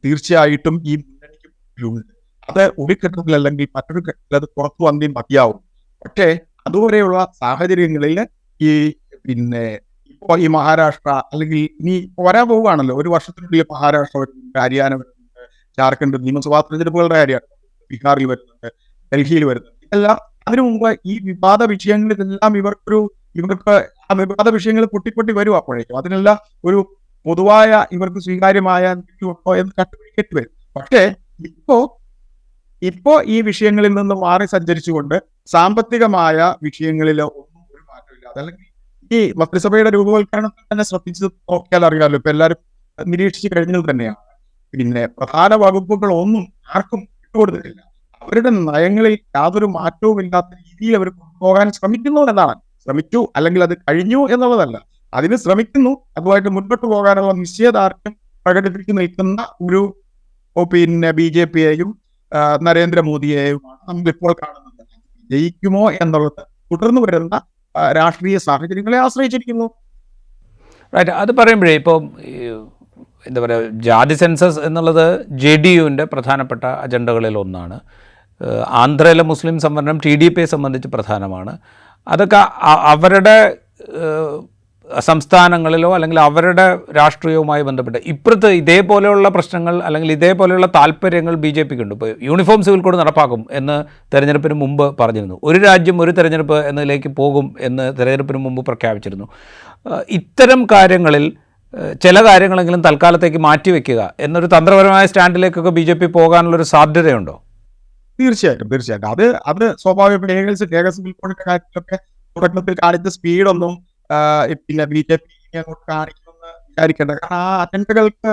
തീർച്ചയായിട്ടും ഈ മുന്നണിക്ക് മുന്നിലുണ്ട്. അത് ഒരു ഘട്ടത്തിൽ അല്ലെങ്കിൽ മറ്റൊരു ഘട്ടത്തിൽ അത് പുറത്തു വന്നേ മതിയാവും. പക്ഷേ അതുവരെയുള്ള സാഹചര്യങ്ങളിൽ ഈ പിന്നെ ഇപ്പോ ഈ മഹാരാഷ്ട്ര, അല്ലെങ്കിൽ ഇനി വരാൻ പോവുകയാണല്ലോ, ഒരു വർഷത്തിനുള്ളിൽ മഹാരാഷ്ട്ര വരുന്നുണ്ട്, ഹരിയാന വരുന്നുണ്ട്, ജാർഖണ്ഡ് നിയമസഭാ തെരഞ്ഞെടുപ്പുകളുടെ കാര്യമാണ്, ബീഹാറിൽ വരുന്നുണ്ട്, ഡൽഹിയിൽ വരുന്നുണ്ട്. ഇതെല്ലാം അതിനു മുമ്പ് ഈ വിവാദ വിഷയങ്ങളിലെല്ലാം ഇവർക്ക് ആ വിവാദ വിഷയങ്ങൾ പൊട്ടി വരും. അപ്പോഴേക്കും അതിനെല്ലാം ഒരു പൊതുവായ ഇവർക്ക് സ്വീകാര്യമായ ഉണ്ടോ എന്ന് കണ്ടുപിടിക്കേണ്ടി വരും. പക്ഷേ ഇപ്പോ ഈ വിഷയങ്ങളിൽ നിന്ന് മാറി സഞ്ചരിച്ചുകൊണ്ട് സാമ്പത്തികമായ വിഷയങ്ങളിൽ ഒന്നും ഒരു മാറ്റമില്ലാതെ, അല്ലെങ്കിൽ ഈ മന്ത്രിസഭയുടെ രൂപവൽക്കരണത്തിൽ തന്നെ ശ്രദ്ധിച്ച് നോക്കിയാൽ അറിയാമല്ലോ, ഇപ്പൊ എല്ലാവരും നിരീക്ഷിച്ചു കഴിഞ്ഞത് തന്നെയാണ്. പിന്നെ പ്രധാന വകുപ്പുകൾ ഒന്നും ആർക്കും വിട്ടുകൊടുത്തിട്ടില്ല. അവരുടെ നയങ്ങളിൽ യാതൊരു മാറ്റവും ഇല്ലാത്ത രീതിയിൽ അവർ കൊണ്ടുപോകാൻ ശ്രമിക്കുന്നു എന്നതാണ്. ശ്രമിച്ചു അല്ലെങ്കിൽ അത് കഴിഞ്ഞു എന്നുള്ളതല്ല, അതിന് ശ്രമിക്കുന്നു. അതുമായിട്ട് മുൻപോട്ട് പോകാനുള്ള നിശ്ചയദാർഢ്യം പ്രകടിപ്പിച്ചു നിൽക്കുന്ന ഒരു പിന്നെ BJP-യെയും നരേന്ദ്രമോദിയെയുമാണ് നമ്മളിപ്പോൾ കാണുന്നത്. ജയിക്കുമോ എന്നുള്ളത് തുടർന്ന് വരുന്ന രാഷ്ട്രീയ സാഹചര്യങ്ങളെ ആശ്രയിച്ചിരിക്കുന്നു. റൈറ്റ്. അത് പറയുമ്പോഴേ ഇപ്പം എന്താ പറയുക, ജാതി സെൻസസ് എന്നുള്ളത് JDU-വിൻ്റെ പ്രധാനപ്പെട്ട അജണ്ടകളിൽ ഒന്നാണ്. ആന്ധ്രയിലെ മുസ്ലിം സംവരണം TDP-യെ സംബന്ധിച്ച് പ്രധാനമാണ്. അതൊക്കെ അവരുടെ സംസ്ഥാനങ്ങളിലോ അല്ലെങ്കിൽ അവരുടെ രാഷ്ട്രീയവുമായി ബന്ധപ്പെട്ട് ഇപ്പുറത്ത് ഇതേപോലെയുള്ള പ്രശ്നങ്ങൾ അല്ലെങ്കിൽ ഇതേപോലെയുള്ള താല്പര്യങ്ങൾ BJP-ക്ക് ഉണ്ട്. ഇപ്പോൾ യൂണിഫോം സിവിൽ കോഡ് നടപ്പാക്കും എന്ന് തെരഞ്ഞെടുപ്പിന് മുമ്പ് പറഞ്ഞിരുന്നു. ഒരു രാജ്യം ഒരു തെരഞ്ഞെടുപ്പ് എന്നതിലേക്ക് പോകും എന്ന് തെരഞ്ഞെടുപ്പിന് മുമ്പ് പ്രഖ്യാപിച്ചിരുന്നു. ഇത്തരം കാര്യങ്ങളിൽ ചില കാര്യങ്ങളെങ്കിലും തൽക്കാലത്തേക്ക് മാറ്റിവെക്കുക എന്നൊരു തന്ത്രപരമായ സ്റ്റാൻഡിലേക്കൊക്കെ BJP പോകാനുള്ളൊരു സാധ്യതയുണ്ടോ? തീർച്ചയായിട്ടും. അത് സ്വാഭാവിക ഏകസ് സിവിൽ കോഡിന്റെ കാര്യത്തിലൊക്കെ തുടക്കത്തിൽ കാണിച്ച സ്പീഡൊന്നും പിന്നെ BJP അങ്ങോട്ട് കാണിക്കുമെന്ന് വിചാരിക്കേണ്ട. കാരണം ആ അജണ്ടകൾക്ക്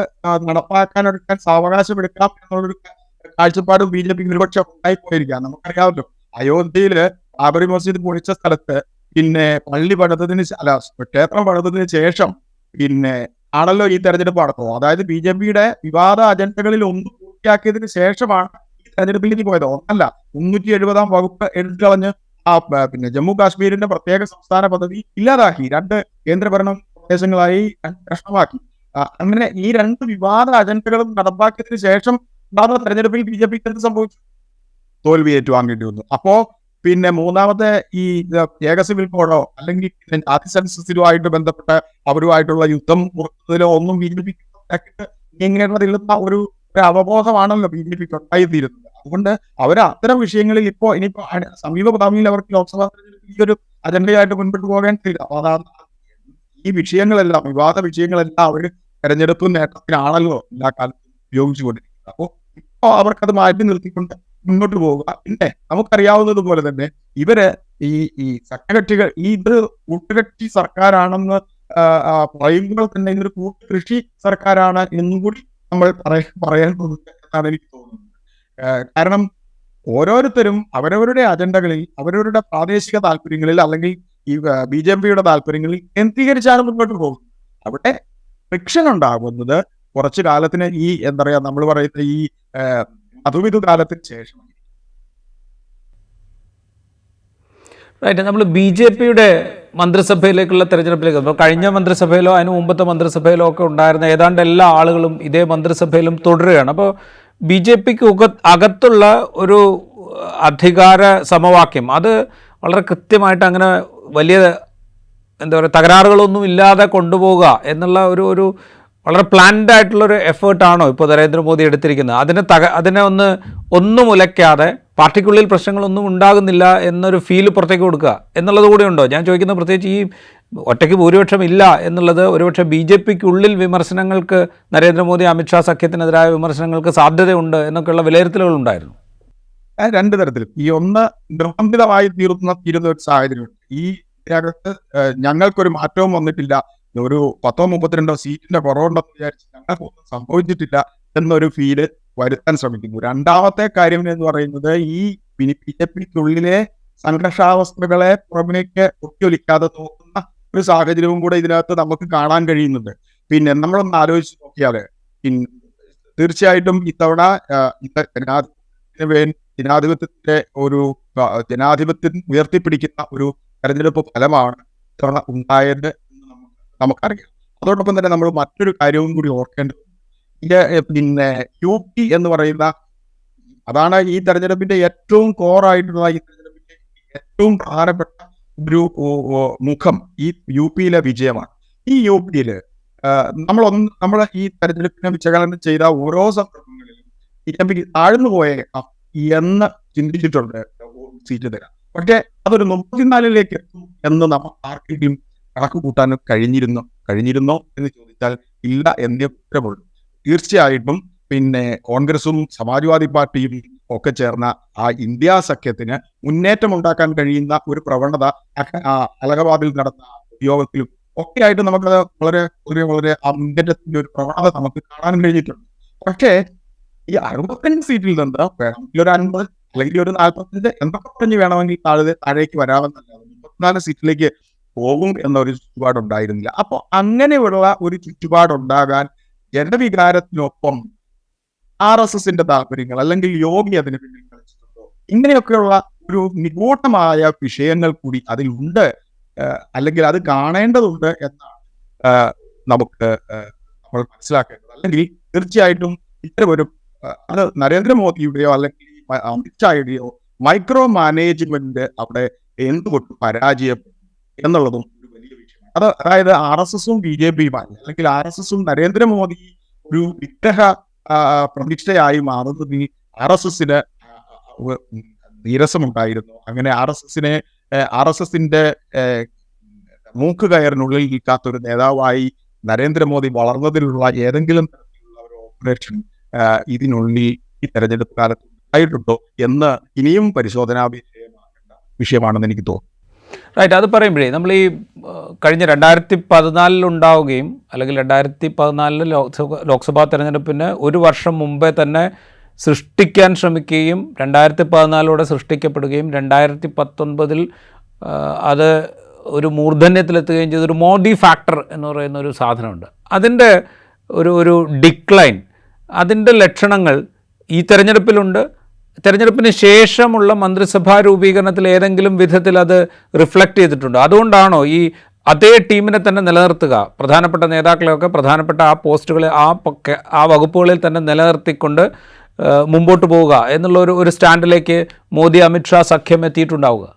നടപ്പാക്കാനെടുക്കാൻ സാവകാശം എടുക്കാം എന്നുള്ളൊരു കാഴ്ചപ്പാടും BJP ഒരുപക്ഷെ ഉണ്ടായിപ്പോയിരിക്കാം. നമുക്കറിയാമല്ലോ, അയോധ്യയില് ബാബറി മസ്ജിദ് പൊളിച്ച സ്ഥലത്ത് പിന്നെ ക്ഷേത്രം പണിതതിന് ശേഷം പിന്നെ ആണല്ലോ ഈ തെരഞ്ഞെടുപ്പ് നടത്തുന്നത്. അതായത് BJP-യുടെ വിവാദ അജണ്ടകളിൽ ഒന്ന് പൂർത്തിയാക്കിയതിന് ശേഷമാണ് ഈ തെരഞ്ഞെടുപ്പിലേക്ക് പോയത്. ഒന്നല്ല, 370-ാം വകുപ്പ് എടുത്തു കളഞ്ഞ് പിന്നെ ജമ്മു കാശ്മീരിന്റെ പ്രത്യേക സംസ്ഥാന പദ്ധതി ഇല്ലാതാക്കി, 2 കേന്ദ്രഭരണ പ്രദേശങ്ങളായി കഷ്ണമാക്കി. അങ്ങനെ ഈ 2 വിവാദ അജണ്ടകളും നടപ്പാക്കിയതിനു ശേഷം നടന്ന തെരഞ്ഞെടുപ്പിൽ BJP-ക്ക് എന്ത് സംഭവിച്ചു? തോൽവി ഏറ്റുവാങ്ങേണ്ടി വന്നു. അപ്പോ പിന്നെ മൂന്നാമത്തെ ഈ ഏക സിവിൽ കോഡോ അല്ലെങ്കിൽ ജാതി സെൻസസിലുമായിട്ട് ബന്ധപ്പെട്ട അവരുമായിട്ടുള്ള യുദ്ധം പുറത്തുന്നതിലോ ഒന്നും BJP-ക്ക് നീങ്ങേണ്ടതില്ലെന്ന ഒരു അവബോധമാണല്ലോ BJP-ക്ക് ഉണ്ടായിത്തീരുന്നത്. അതുകൊണ്ട് അവർ അത്തരം വിഷയങ്ങളിൽ ഇനിയിപ്പോ സമീപ ഭാവിയിൽ അവർക്ക് ലോക്സഭാ തെരഞ്ഞെടുപ്പിൽ ഈ ഒരു അജണ്ടയായിട്ട് മുൻപോട്ട് പോകാൻ കഴിയില്ല. അപ്പൊ അതാണ് ഈ വിഷയങ്ങളെല്ലാം, വിവാദ വിഷയങ്ങളെല്ലാം അവർ തെരഞ്ഞെടുപ്പ് നേട്ടത്തിനാണല്ലോ എല്ലാ കാലത്തും ഉപയോഗിച്ചുകൊണ്ടിരിക്കുന്നത്. അപ്പോൾ ഇപ്പോ അവർക്കത് മാറ്റി നിർത്തിക്കൊണ്ട് മുന്നോട്ട് പോവുക. പിന്നെ നമുക്കറിയാവുന്നത് പോലെ തന്നെ ഇവര് ഈ സഖ്യകക്ഷികൾ ഇത് കൂട്ടുകക്ഷി സർക്കാരാണെന്ന് പറയുമ്പോൾ തന്നെ ഇതൊരു കൂട്ടുകൃഷി സർക്കാരാണ് എന്നും കൂടി നമ്മൾ പറയേണ്ടതുണ്ട് എന്നാണ് എനിക്ക് തോന്നുന്നത്. കാരണം ഓരോരുത്തരും അവരവരുടെ അജണ്ടകളിൽ, അവരവരുടെ പ്രാദേശിക താല്പര്യങ്ങളിൽ അല്ലെങ്കിൽ ഈ BJP-യുടെ താല്പര്യങ്ങളിൽ കേന്ദ്രീകരിച്ചാണ് മുന്നോട്ട് പോകുന്നത്. അവിടെ ഫ്രിക്ഷൻ ഉണ്ടാകുന്നത് കുറച്ചു കാലത്തിന് ഈ എന്താ പറയാ നമ്മൾ പറയുന്ന ഈ അതുമിതു കാലത്തിന് ശേഷം. റൈറ്റ്. നമ്മൾ BJP-യുടെ മന്ത്രിസഭയിലേക്കുള്ള തെരഞ്ഞെടുപ്പിലേക്ക്, ഇപ്പോൾ കഴിഞ്ഞ മന്ത്രിസഭയിലോ അതിന് മുമ്പത്തെ മന്ത്രിസഭയിലോ ഒക്കെ ഉണ്ടായിരുന്ന ഏതാണ്ട് എല്ലാ ആളുകളും ഇതേ മന്ത്രിസഭയിലും തുടരുകയാണ്. അപ്പോൾ BJP-ക്ക് അകത്തുള്ള ഒരു അധികാര സമവാക്യം അത് വളരെ കൃത്യമായിട്ട് അങ്ങനെ വലിയ എന്താ പറയുക തകരാറുകളൊന്നും ഇല്ലാതെ കൊണ്ടുപോവുക എന്നുള്ള ഒരു വളരെ പ്ലാൻഡ് ആയിട്ടുള്ളൊരു എഫേർട്ടാണോ ഇപ്പോൾ നരേന്ദ്രമോദി എടുത്തിരിക്കുന്നത്? അതിനെ ഒന്നും ഉലയ്ക്കാതെ പാർട്ടിക്കുള്ളിൽ പ്രശ്നങ്ങളൊന്നും ഉണ്ടാകുന്നില്ല എന്നൊരു ഫീല് പുറത്തേക്ക് കൊടുക്കുക എന്നുള്ളത് കൂടെ ഉണ്ടോ? ഞാൻ ചോദിക്കുന്നത് പ്രത്യേകിച്ച് ഈ ഒറ്റയ്ക്ക് ഭൂരിപക്ഷം ഇല്ല എന്നുള്ളത് ഒരുപക്ഷെ BJP-ക്കുള്ളിൽ വിമർശനങ്ങൾക്ക്, നരേന്ദ്രമോദി അമിത്ഷാ സഖ്യത്തിനെതിരായ വിമർശനങ്ങൾക്ക് സാധ്യതയുണ്ട് എന്നൊക്കെയുള്ള വിലയിരുത്തലുകൾ ഉണ്ടായിരുന്നു. 2 തരത്തിലും ഈ ഒന്ന് നിർബന്ധിതമായി തീരുന്ന ഒരു സാഹചര്യമുണ്ട്. ഈ ഇതിനകത്ത് ഞങ്ങൾക്കൊരു മാറ്റവും വന്നിട്ടില്ല, ഒരു 10-32 സീറ്റിന്റെ കുറവുണ്ടെന്ന് വിചാരിച്ച് ഞങ്ങൾക്കൊന്നും സംഭവിച്ചിട്ടില്ല എന്നൊരു ഫീല് വരുത്താൻ ശ്രമിക്കുന്നു. രണ്ടാമത്തെ കാര്യം എന്ന് പറയുന്നത് ഈ BJP-ക്കുള്ളിലെ സംഘർഷാവസ്ഥകളെ പുറമേക്ക് ഒട്ടിയൊലിക്കാതെ നോക്കുന്ന ഒരു സാഹചര്യവും കൂടെ ഇതിനകത്ത് നമുക്ക് കാണാൻ കഴിയുന്നുണ്ട്. പിന്നെ നമ്മളൊന്ന് ആലോചിച്ച് നോക്കിയാൽ തീർച്ചയായിട്ടും ഇത്തവണ ജനാധിപത്യത്തിന്റെ ഒരു ജനാധിപത്യം ഉയർത്തിപ്പിടിക്കുന്ന ഒരു തെരഞ്ഞെടുപ്പ് ഫലമാണ് ഇത്തവണ ഉണ്ടായത് എന്ന് നമുക്കറിയാം. അതോടൊപ്പം തന്നെ നമ്മൾ മറ്റൊരു കാര്യവും കൂടി ഓർക്കേണ്ടത്, ഇത് പിന്നെ UP എന്ന് പറയുന്ന, അതാണ് ഈ തെരഞ്ഞെടുപ്പിന്റെ ഏറ്റവും കോറായിട്ടുള്ള, ഈ തെരഞ്ഞെടുപ്പിന്റെ ഏറ്റവും പ്രധാനപ്പെട്ട ഒരു മുഖം ഈ UP-യിലെ വിജയമാണ്. ഈ UP-യില് നമ്മൾ ഈ തെരഞ്ഞെടുപ്പിനെ വിശകലനം ചെയ്ത ഓരോ സന്ദർഭങ്ങളിലും BJP താഴ്ന്നു പോയേക്കാം എന്ന് ചിന്തിച്ചിട്ടുണ്ട് സീറ്റ് തരാം. പക്ഷെ അതൊരു 34-ലേക്ക് എത്തും എന്ന് നമ്മൾ ആർക്കെങ്കിലും കണക്ക് കൂട്ടാൻ കഴിഞ്ഞിരുന്നോ എന്ന് ചോദിച്ചാൽ ഇല്ല എന്നേ ഉത്തരവുള്ളൂ. തീർച്ചയായിട്ടും പിന്നെ കോൺഗ്രസും സമാജ്വാദി പാർട്ടിയും ഒക്കെ ചേർന്ന ആ ഇന്ത്യ സഖ്യത്തിന് മുന്നേറ്റം ഉണ്ടാക്കാൻ കഴിയുന്ന ഒരു പ്രവണത അലഹബാദിൽ നടന്ന യോഗത്തിലും ഒക്കെ ആയിട്ട് നമുക്കത് വളരെ വളരെ ആ മുന്നേറ്റത്തിന്റെ ഒരു പ്രവണത നമുക്ക് കാണാൻ കഴിഞ്ഞിട്ടുണ്ട്. പക്ഷേ ഈ 65 സീറ്റിൽ നിന്ന് വേണമെങ്കിൽ ഒരു 50 അല്ലെങ്കിൽ ഒരു 45 എന്തൊക്കെ പറഞ്ഞ് വേണമെങ്കിൽ താഴേക്ക് വരാമെന്നല്ലാതെ 34 സീറ്റിലേക്ക് പോകും എന്നൊരു ചുറ്റുപാടുണ്ടായിരുന്നില്ല. അപ്പൊ അങ്ങനെയുള്ള ഒരു ചുറ്റുപാടുണ്ടാകാൻ ജനവികാരത്തിനൊപ്പം RSSന്റെ താല്പര്യങ്ങൾ അല്ലെങ്കിൽ യോഗി അതിന് പിന്നിൽ കളിച്ചിട്ടുണ്ടോ, ഇങ്ങനെയൊക്കെയുള്ള ഒരു നിഗൂഢമായ വിഷയങ്ങൾ കൂടി അതിലുണ്ട്, അല്ലെങ്കിൽ അത് കാണേണ്ടതുണ്ട് എന്നാണ് നമുക്ക് നമ്മൾ മനസ്സിലാക്കേണ്ടത്. അല്ലെങ്കിൽ തീർച്ചയായിട്ടും ഇത്തരമൊരു അത് നരേന്ദ്രമോദിയുടെയോ അല്ലെങ്കിൽ അമിത്ഷായുടെയോ മൈക്രോ മാനേജ്മെന്റ് അവിടെ എന്തുകൊണ്ട് പരാജയപ്പെട്ടു എന്നുള്ളതും ഒരു വലിയ വിഷയമാണ്. അതായത് RSSും BJPയുമായി, അല്ലെങ്കിൽ RSSും നരേന്ദ്രമോദി ഒരു വിഗ്രഹ പ്രതിഷ്ഠയായി മാറുന്നതിൽ RSSന് നീരസമുണ്ടായിരുന്നു. അങ്ങനെ RSSന്റെ മൂക്ക് കയറിനുള്ളിൽ നിൽക്കാത്ത ഒരു നേതാവായി നരേന്ദ്രമോദി വളർന്നതിലുള്ള ഏതെങ്കിലും തരത്തിലുള്ള ഒരു ഓപ്പറേഷൻ ഇതിനുള്ളിൽ ഈ തെരഞ്ഞെടുപ്പ് കാലത്ത് ഉണ്ടായിട്ടുണ്ടോ എന്ന് ഇനിയും പരിശോധനാ വിഷയമാണെന്ന് എനിക്ക് തോന്നുന്നു. റൈറ്റ്. അത് പറയുമ്പോഴേ നമ്മൾ ഈ കഴിഞ്ഞ 2014 ഉണ്ടാവുകയും അല്ലെങ്കിൽ 2014 ലോക്സഭാ തെരഞ്ഞെടുപ്പിന് ഒരു വർഷം മുമ്പേ തന്നെ സൃഷ്ടിക്കാൻ ശ്രമിക്കുകയും 2014 സൃഷ്ടിക്കപ്പെടുകയും 2019 അത് ഒരു മൂർധന്യത്തിലെത്തുകയും ചെയ്തൊരു മോദി ഫാക്ടർ എന്ന് പറയുന്ന ഒരു സാധനമുണ്ട്. അതിൻ്റെ ഒരു ഡിക്ലൈൻ, അതിൻ്റെ ലക്ഷണങ്ങൾ ഈ തെരഞ്ഞെടുപ്പിലുണ്ട്. തെരഞ്ഞെടുപ്പിന് ശേഷമുള്ള മന്ത്രിസഭാ രൂപീകരണത്തിൽ ഏതെങ്കിലും വിധത്തിൽ അത് റിഫ്ലക്റ്റ് ചെയ്തിട്ടുണ്ടോ? അതുകൊണ്ടാണോ ഈ അതേ ടീമിനെ തന്നെ നിലനിർത്തുക, പ്രധാനപ്പെട്ട നേതാക്കളെയൊക്കെ പ്രധാനപ്പെട്ട ആ പോസ്റ്റുകളെ ആ വകുപ്പുകളിൽ തന്നെ നിലനിർത്തിക്കൊണ്ട് മുമ്പോട്ട് പോവുക എന്നുള്ള ഒരു സ്റ്റാൻഡിലേക്ക് മോദി അമിത്ഷാ സഖ്യം എത്തിയിട്ടുണ്ടാവുക?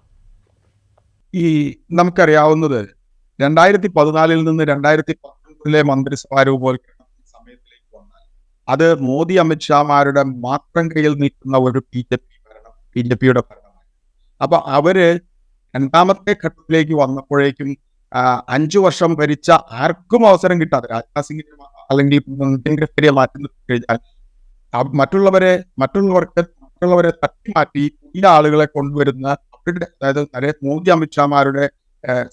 ഈ നമുക്കറിയാവുന്നത് 2014 നിന്ന് 2019 മന്ത്രിസഭാ രൂപവൽക്കരണ സമയത്തിലേക്ക് വന്നാൽ അത് മോദി അമിത്ഷാമാരുടെ മാത്രം കയ്യിൽ നിൽക്കുന്ന ഒരു BJPയുടെ ഭരണമാണ്. അപ്പൊ അവര് രണ്ടാമത്തെ ഘട്ടത്തിലേക്ക് വന്നപ്പോഴേക്കും 5 വർഷം ഭരിച്ച ആർക്കും അവസരം കിട്ടാതെ, രാജ്നാഥ് സിംഗിനെ അല്ലെങ്കിൽ നിതിൻ ഗഡ്കരിയെ മാറ്റി നിർത്തി കഴിഞ്ഞാൽ മറ്റുള്ളവരെ തട്ടി മാറ്റി പുതിയ ആളുകളെ കൊണ്ടുവരുന്ന അവരുടെ, അതായത് മോദി അമിത്ഷാമാരുടെ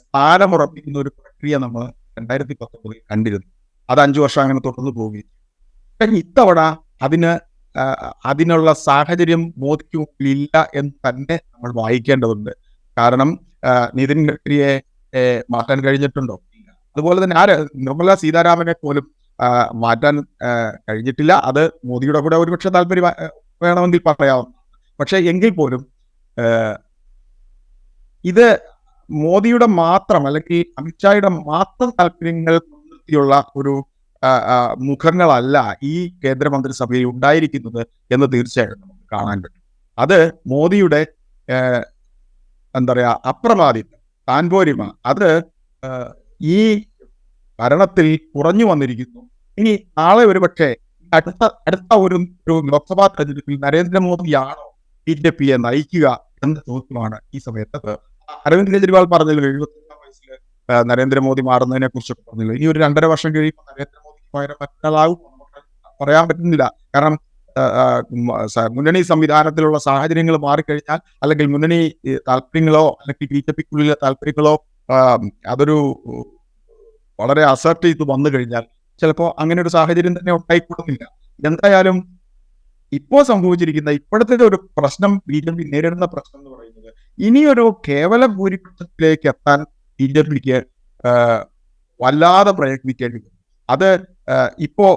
സ്ഥാനമുറപ്പിക്കുന്ന ഒരു പ്രക്രിയ നമ്മൾ 2019 കണ്ടിരുന്നു. അത് 5 വർഷം അങ്ങനെ തുടർന്ന് പോവുകയും ഇത്തവണ അതിനുള്ള സാഹചര്യം മോദിക്ക് മുമ്പിലില്ല എന്ന് തന്നെ നമ്മൾ വായിക്കേണ്ടതുണ്ട്. കാരണം നിതിൻ ഗഡ്കരിയെ മാറ്റാൻ കഴിഞ്ഞിട്ടുണ്ടോ? ഇല്ല. അതുപോലെ തന്നെ നിർമ്മല സീതാരാമനെ പോലും മാറ്റാൻ കഴിഞ്ഞിട്ടില്ല. അത് മോദിയുടെ കൂടെ ഒരുപക്ഷെ താല്പര്യം വേണമെങ്കിൽ പറയാവുന്ന, പക്ഷെ എങ്കിൽ പോലും ഇത് മോദിയുടെ മാത്രം അല്ലെങ്കിൽ അമിത്ഷായുടെ മാത്രം താല്പര്യങ്ങൾ മുൻനിർത്തിയുള്ള ഒരു മുഖങ്ങളല്ല ഈ കേന്ദ്രമന്ത്രിസഭയിൽ ഉണ്ടായിരിക്കുന്നത് എന്ന് തീർച്ചയായിട്ടും നമുക്ക് കാണാൻ പറ്റും. അത് മോദിയുടെ അപ്രമാദിത്വം, താൻപോരിമ, അത് ഈ ഭരണത്തിൽ കുറഞ്ഞു വന്നിരിക്കുന്നു. ഇനി നാളെ ഒരുപക്ഷെ അടുത്ത ഒരു ലോക്സഭാ തെരഞ്ഞെടുപ്പിൽ നരേന്ദ്രമോദിയാണോ BJPയെ നയിക്കുക എന്ന ചോദ്യമാണ് ഈ സമയത്ത്. അരവിന്ദ് കെജ്രിവാൾ പറഞ്ഞല്ലോ 75 വയസ്സിൽ നരേന്ദ്രമോദി മാറുന്നതിനെ കുറിച്ചൊക്കെ പറഞ്ഞല്ലോ. ഇനി ഒരു 2.5 വർഷം കഴിയുമ്പോൾ നരേന്ദ്രമോദിക്ക് പകരം മറ്റൊരാളാവും പറയാൻ പറ്റുന്നില്ല. കാരണം മുന്നണി സംവിധാനത്തിലുള്ള സാഹചര്യങ്ങൾ മാറിക്കഴിഞ്ഞാൽ, അല്ലെങ്കിൽ മുന്നണി താല്പര്യങ്ങളോ അല്ലെങ്കിൽ BJPക്കുള്ളിലെ താല്പര്യങ്ങളോ അതൊരു വളരെ അസർട്ട് ചെയ്ത് വന്നു കഴിഞ്ഞാൽ ചിലപ്പോൾ അങ്ങനെ ഒരു സാഹചര്യം തന്നെ ഉണ്ടായിക്കൊള്ളുന്നില്ല. എന്തായാലും ഇപ്പോൾ സംഭവിച്ചിരിക്കുന്ന ഇപ്പോഴത്തെ ഒരു പ്രശ്നം, BJP നേരിടുന്ന പ്രശ്നം എന്ന് പറയുന്നത്, ഇനിയൊരു കേവല ഭൂരിപക്ഷത്തിലേക്ക് എത്താൻ BJPക്ക് വല്ലാതെ പ്രയത്നിക്കേണ്ടി വരും. അത് ഇപ്പോ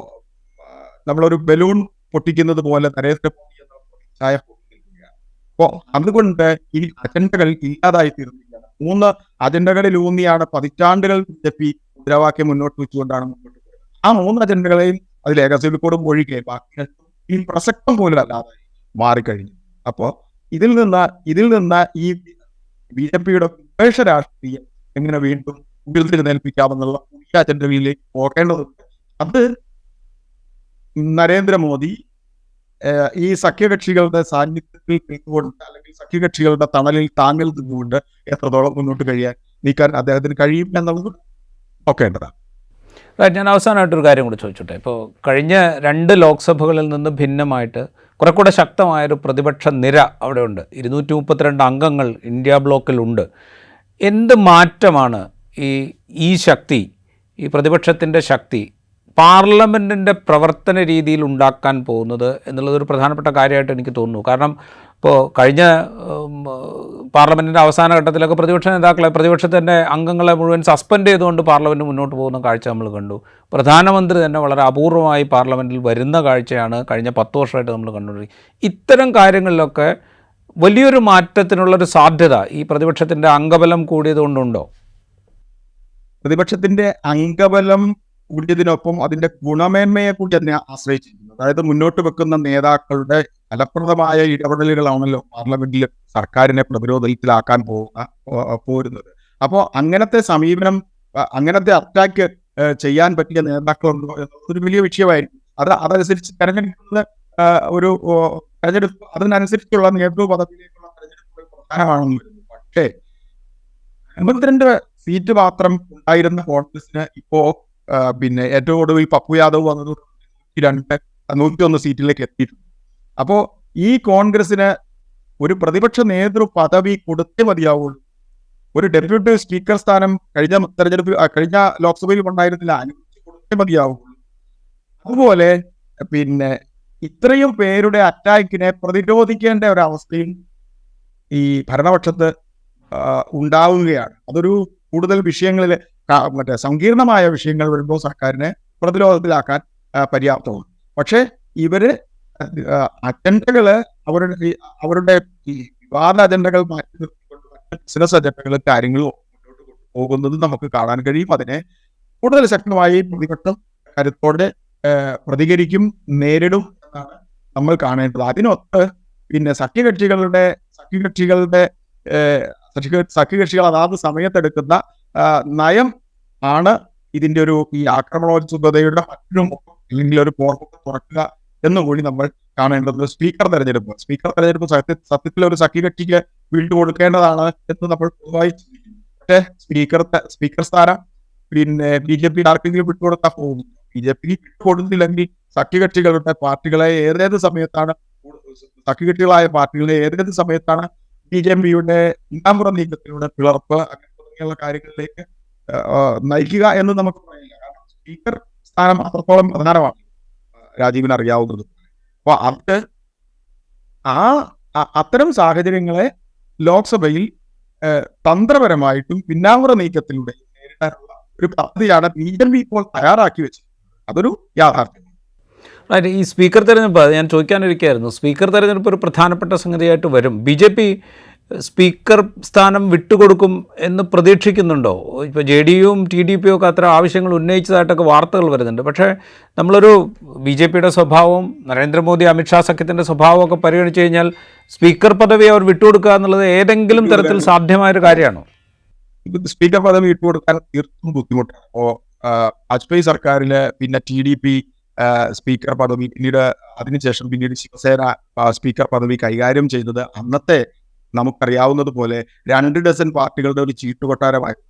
നമ്മളൊരു ബലൂൺ പൊട്ടിക്കുന്നത് പോലെ നരേന്ദ്രമോദി എന്ന ചായ പൊട്ടിക്കുകയാണ്. അപ്പോൾ അതുകൊണ്ട് ഈ അജണ്ടകൾ ഇല്ലാതായി തീർന്നിരിക്കുകയാണ്. 3 അജണ്ടകളിലൂന്നിയാണ് പതിറ്റാണ്ടുകൾ BJP മുദ്രാവാക്യം മുന്നോട്ട് വെച്ചുകൊണ്ടാണ് മുന്നോട്ട് പോയത്. ആ 3 അജണ്ടകളെയും അതിൽ ഏകസ്വരൂപത്തോടും ഒഴികെ ബാക്കി ഈ പ്രസക്തം പോലും അല്ലാതായി മാറിക്കഴിഞ്ഞു. അപ്പോൾ ഇതിൽ നിന്ന് ഈ BJPയുടെ വിദ്വേഷ രാഷ്ട്രീയം എങ്ങനെ വീണ്ടും ഉയർത്തെഴുന്നേൽപ്പിക്കാമെന്നുള്ള പുതിയ അജണ്ടകളിലേക്ക് പോകേണ്ടതുണ്ട്. അത് നരേന്ദ്രമോദി ഈ സഖ്യകക്ഷികളുടെ സാന്നിധ്യത്തിൽ നിന്നുകൊണ്ട് അല്ലെങ്കിൽ സഖ്യകക്ഷികളുടെ തണലിൽ താങ്ങിൽ നിന്നുകൊണ്ട് എത്രത്തോളം മുന്നോട്ട് നീക്കാൻ അദ്ദേഹത്തിന് കഴിയും എന്നുള്ളത് നോക്കേണ്ടതാണ്. ഞാൻ അവസാനമായിട്ടൊരു കാര്യം കൂടി ചോദിച്ചോട്ടെ. ഇപ്പോൾ കഴിഞ്ഞ 2 ലോക്സഭകളിൽ നിന്ന് ഭിന്നമായിട്ട് കുറെ കൂടെ ശക്തമായൊരു പ്രതിപക്ഷ നിര അവിടെ ഉണ്ട്. 232 അംഗങ്ങൾ ഇന്ത്യ ബ്ലോക്കിലുണ്ട്. എന്ത് മാറ്റമാണ് ഈ ശക്തി, ഈ പ്രതിപക്ഷത്തിൻ്റെ ശക്തി പാർലമെൻറ്റിൻ്റെ പ്രവർത്തന രീതിയിൽ ഉണ്ടാക്കാൻ പോകുന്നത് എന്നുള്ളതൊരു പ്രധാനപ്പെട്ട കാര്യമായിട്ട് എനിക്ക് തോന്നുന്നു. കാരണം ഇപ്പോൾ കഴിഞ്ഞ പാർലമെൻറ്റിൻ്റെ അവസാന ഘട്ടത്തിലൊക്കെ പ്രതിപക്ഷത്തിൻ്റെ അംഗങ്ങളെ മുഴുവൻ സസ്പെൻഡ് ചെയ്തുകൊണ്ട് പാർലമെൻറ്റ് മുന്നോട്ട് പോകുന്ന കാഴ്ച നമ്മൾ കണ്ടു. പ്രധാനമന്ത്രി തന്നെ വളരെ അപൂർവമായി പാർലമെൻറ്റിൽ വരുന്ന കാഴ്ചയാണ് കഴിഞ്ഞ 10 വർഷമായിട്ട് നമ്മൾ കണ്ടുകൊണ്ടിരിക്കുന്നത്. ഇത്തരം കാര്യങ്ങളിലൊക്കെ വലിയൊരു മാറ്റത്തിനുള്ളൊരു സാധ്യത ഈ പ്രതിപക്ഷത്തിൻ്റെ അംഗബലം കൂടിയതുകൊണ്ടുണ്ടോ? പ്രതിപക്ഷത്തിൻ്റെ അംഗബലം കൂടിയതിനൊപ്പം അതിന്റെ ഗുണമേന്മയെ കൂടി അതിനെ ആശ്രയിച്ചിരിക്കുന്നു. അതായത് മുന്നോട്ട് വെക്കുന്ന നേതാക്കളുടെ ഫലപ്രദമായ ഇടപെടലുകളാണല്ലോ പാർലമെന്റിൽ സർക്കാരിനെ പ്രതിരോധത്തിലാക്കാൻ പോരുന്നത്. അപ്പോൾ അങ്ങനത്തെ സമീപനം, അങ്ങനത്തെ അറ്റാക്ക് ചെയ്യാൻ പറ്റിയ നേതാക്കളുണ്ടോ എന്നതൊരു വലിയ വിഷയമായിരിക്കും. അതനുസരിച്ച് തെരഞ്ഞെടുക്കുന്ന തെരഞ്ഞെടുപ്പ് അതിനനുസരിച്ചുള്ള നേതൃത്വ പദവിയിലേക്കുള്ള തെരഞ്ഞെടുപ്പുകൾ പ്രധാനമാണെന്ന് വരുന്നു. പക്ഷേ 52 സീറ്റ് മാത്രം ഉണ്ടായിരുന്ന കോൺഗ്രസിന് ഇപ്പോ പിന്നെ ഏറ്റവും ഒടുവിൽ പപ്പു യാദവ് വന്നത് 101 സീറ്റിലേക്ക് എത്തിയിട്ടുണ്ട്. അപ്പോൾ ഈ കോൺഗ്രസിന് ഒരു പ്രതിപക്ഷ നേതൃ പദവി കൊടുത്തേ മതിയാവുള്ളൂ. ഒരു ഡെപ്യൂട്ടി സ്പീക്കർ സ്ഥാനം കഴിഞ്ഞ ലോക്സഭയിൽ ഉണ്ടായിരുന്നില്ല, അനുവദിച്ച് കൊടുത്തേ മതിയാവുള്ളൂ. അതുപോലെ പിന്നെ ഇത്രയും പേരുടെ അറ്റാക്കിനെ പ്രതിരോധിക്കേണ്ട ഒരവസ്ഥയും ഈ ഭരണപക്ഷത്ത് ഉണ്ടാവുകയാണ്. അതൊരു കൂടുതൽ വിഷയങ്ങളിൽ സങ്കീർണമായ വിഷയങ്ങൾ വരുമ്പോൾ സർക്കാരിനെ പ്രതിരോധത്തിലാക്കാൻ പര്യാപ്തമാണ്. പക്ഷേ ഇവര് അജണ്ടകള് അവരുടെ ഈ വിവാദ അജണ്ടകൾ മാറ്റി നിർത്തിക്കൊണ്ട് ബിസിനസ് അജണ്ടകളും കാര്യങ്ങളും മുന്നോട്ട് പോകുന്നത് നമുക്ക് കാണാൻ കഴിയും. അതിനെ കൂടുതൽ ശക്തമായി പ്രതിപക്ഷം കരുത്തോടെ പ്രതികരിക്കും, നേരിടും എന്നാണ് നമ്മൾ കാണേണ്ടത്. അതിനൊത്ത് പിന്നെ സഖ്യകക്ഷികൾ അതാത് സമയത്തെടുക്കുന്ന നയം ആണ് ഇതിന്റെ ഈ ആക്രമണോത്സുകതയുടെ മറ്റൊരു മുഖം അല്ലെങ്കിൽ ഒരു പോർമുഖം തുറക്കുക എന്നും കൂടി നമ്മൾ കാണേണ്ടത്. സ്പീക്കർ തെരഞ്ഞെടുപ്പ് സത്യത്തിൽ ഒരു സഖ്യകക്ഷിക്ക് വിട്ടുകൊടുക്കേണ്ടതാണ് എന്ന് നമ്മൾ പൊതുവായി ചിന്തിക്കുന്നു. പക്ഷേ സ്പീക്കർ സ്ഥാനം പിന്നെ BJP ആർക്കെങ്കിലും വിട്ടുകൊടുക്കാൻ പോകുന്നു. BJP വിട്ടുകൊടുത്തില്ലെങ്കിൽ സഖ്യകക്ഷികളായ പാർട്ടികളെ ഏതേത് സമയത്താണ് BJPയുടെ ഇന്നാമ്പുറം നീക്കത്തിലൂടെ പിളർപ്പ് അങ്ങനെ തുടങ്ങിയുള്ള കാര്യങ്ങളിലേക്ക് നയിക്കുക എന്ന് നമുക്ക് പറയില്ല. കാരണം സ്പീക്കർ സ്ഥാനം അത്രത്തോളം പ്രധാനമാണ്, രാജീവിന് അറിയാവുന്നത്. അപ്പൊ അത്തരം സാഹചര്യങ്ങളെ ലോക്സഭയിൽ തന്ത്രപരമായിട്ടും പിന്നാമ്പുറ നീക്കത്തിലൂടെ നേരിടാനുള്ള ഒരു പദ്ധതിയാണ് BJP ഇപ്പോൾ തയ്യാറാക്കി വെച്ചത്. അതൊരു യാഥാർത്ഥ്യം. ഈ സ്പീക്കർ തെരഞ്ഞെടുപ്പ് ഞാൻ ചോദിക്കാനിരിക്കുകയായിരുന്നു. സ്പീക്കർ തെരഞ്ഞെടുപ്പ് ഒരു പ്രധാനപ്പെട്ട സംഗതിയായിട്ട് വരും. BJP സ്പീക്കർ സ്ഥാനം വിട്ടുകൊടുക്കും എന്ന് പ്രതീക്ഷിക്കുന്നുണ്ടോ? ഇപ്പോൾ JDUവും TDPയും ഒക്കെ അത്ര ആവശ്യങ്ങൾ ഉന്നയിച്ചതായിട്ടൊക്കെ വാർത്തകൾ വരുന്നുണ്ട്. പക്ഷേ നമ്മളൊരു BJPയുടെ സ്വഭാവം, നരേന്ദ്രമോദി അമിത്ഷാ സഖ്യത്തിൻ്റെ സ്വഭാവമൊക്കെ പരിഗണിച്ച് കഴിഞ്ഞാൽ സ്പീക്കർ പദവി അവർ വിട്ടുകൊടുക്കുക എന്നുള്ളത് ഏതെങ്കിലും തരത്തിൽ സാധ്യമായൊരു കാര്യമാണോ? സ്പീക്കർ പദവി വിട്ടുകൊടുക്കാൻ തീർത്തും ബുദ്ധിമുട്ടാണ്. അപ്പോൾ വാജ്പേയി സർക്കാരില് പിന്നെ TDP സ്പീക്കർ പദവി, പിന്നീട് ശിവസേന സ്പീക്കർ പദവി കൈകാര്യം ചെയ്തത് അന്നത്തെ നമുക്കറിയാവുന്നത് പോലെ 2 ഡസൻ പാർട്ടികളുടെ ഒരു ചീട്ടുകൊട്ടാരമായിരുന്നു.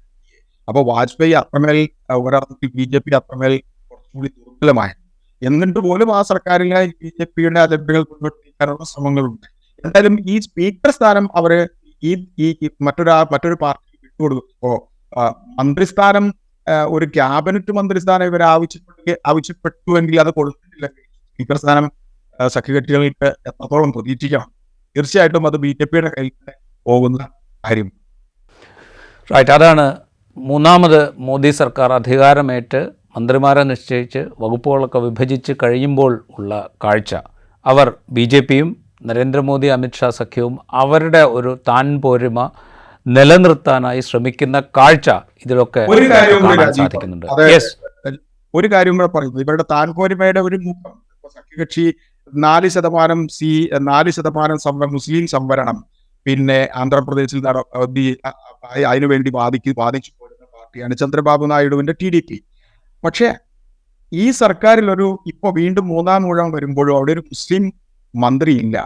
അപ്പോൾ വാജ്പേയി അത്രമേൽ ഒരർത്ഥത്തിൽ BJP അത്രമേൽ കുറച്ചുകൂടി ദുർബലമായിരുന്നു. എന്നിട്ട് പോലും ആ സർക്കാരിലെ BJPയുടെ അജണ്ടകൾ മുന്നോട്ട് നീക്കാനുള്ള ശ്രമങ്ങളുണ്ട്. എന്തായാലും ഈ സ്പീക്കർ സ്ഥാനം അവര് ഈ മറ്റൊരു പാർട്ടി വിട്ടുകൊടുക്കും. ഇപ്പോ മന്ത്രിസ്ഥാനം, ഒരു ക്യാബിനറ്റ് മന്ത്രിസ്ഥാനം ഇവർ ആവശ്യപ്പെട്ടുവെങ്കിൽ അത് കൊടുത്തിട്ടില്ലെങ്കിൽ സ്പീക്കർ സ്ഥാനം സഖ്യകക്ഷികൾക്ക് എത്രത്തോളം പ്രതീക്ഷിക്കണം? തീർച്ചയായിട്ടും അത് BJPയുടെ കയ്യിൽ പോകുന്ന കാര്യം. റൈറ്റ്. അതാണ് 3ാമത് മോദി സർക്കാർ അധികാരമേറ്റ് മന്ത്രിമാരെ നിശ്ചയിച്ച് വകുപ്പുകളൊക്കെ വിഭജിച്ച് കഴിയുമ്പോൾ ഉള്ള കാഴ്ച. അവർ BJPയും നരേന്ദ്രമോദി അമിത്ഷാ സഖ്യവും അവരുടെ ഒരു താൻ പോരിമ നിലനിർത്താനായി ശ്രമിക്കുന്ന കാഴ്ച ഇതിലൊക്കെ ഒരു കാര്യം കൂടി കാണാൻ രാജീവ് സാധിക്കുന്നുണ്ട്. അതായത് യെസ്, ഒരു കാര്യം കൂടെ പറയുന്നത് ഇവരുടെ താൻപോരിമയുടെ ഒരു മുഖം ഇപ്പൊ സഖ്യകക്ഷി 4% മുസ്ലിം സംവരണം പിന്നെ ആന്ധ്രാപ്രദേശിൽ അതിനുവേണ്ടി വാദിച്ചു പോരുന്ന പാർട്ടിയാണ് ചന്ദ്രബാബു നായിഡുവിന്റെ TDP. പക്ഷേ ഈ സർക്കാരിൽ ഇപ്പൊ വീണ്ടും 3-ാം ഊഴം വരുമ്പോഴും അവിടെ ഒരു മുസ്ലിം മന്ത്രി ഇല്ല.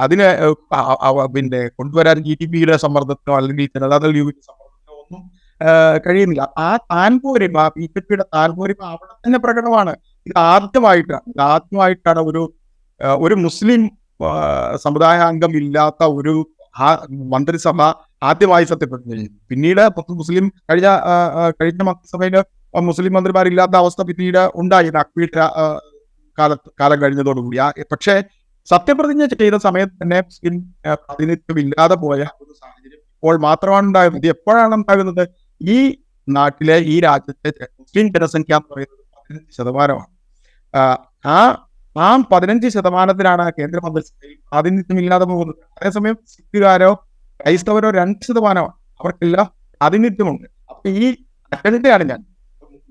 അതിന് പിന്നെ കൊണ്ടുവരാൻ GDP-യുടെ സമ്മർദ്ദത്തിനോ അല്ലെങ്കിൽ ജനതാദൾ യുവിന്റെ സമ്മർദ്ദത്തിനോ ഒന്നും കഴിയുന്നില്ല. ആ താൻപോരിമ BJP-യുടെ താൻപോരിമ അവിടെ തന്നെ പ്രകടമാണ്. ഇത് ആദ്യമായിട്ടാണ് ഒരു മുസ്ലിം സമുദായാംഗം ഇല്ലാത്ത ഒരു മന്ത്രിസഭ ആദ്യമായി സത്യപ്രതിജ്ഞ ചെയ്തു. പിന്നീട് മുസ്ലിം കഴിഞ്ഞ മന്ത്രിസഭയില് മുസ്ലിം മന്ത്രിമാരില്ലാത്ത അവസ്ഥ പിന്നീട് ഉണ്ടായി അക്ബീയുടെ കാലം കഴിഞ്ഞതോടുകൂടി. പക്ഷേ സത്യപ്രതിജ്ഞ ചെയ്ത സമയത്ത് തന്നെ മുസ്ലിം പ്രാതിനിധ്യം ഇല്ലാതെ പോയ ഒരു സാഹചര്യം ഇപ്പോൾ മാത്രമാണ് ഉണ്ടാകുന്നത്. എപ്പോഴാണ് ഉണ്ടാകുന്നത്? ഈ നാട്ടിലെ ഈ രാജ്യത്തെ മുസ്ലിം ജനസംഖ്യ എന്ന് പറയുന്നത് 15%. ആ 15%-ത്തിനാണ് കേന്ദ്രമന്ത്രിസഭയിൽ പ്രാതിനിധ്യം ഇല്ലാതെ പോകുന്നത്. അതേസമയം സിഖുകാരോ ക്രൈസ്തവരോ 2%. അവർക്കെല്ലാം പ്രാതിനിധ്യമുണ്ട്. അപ്പൊ ഈ അജണ്ടയാണ്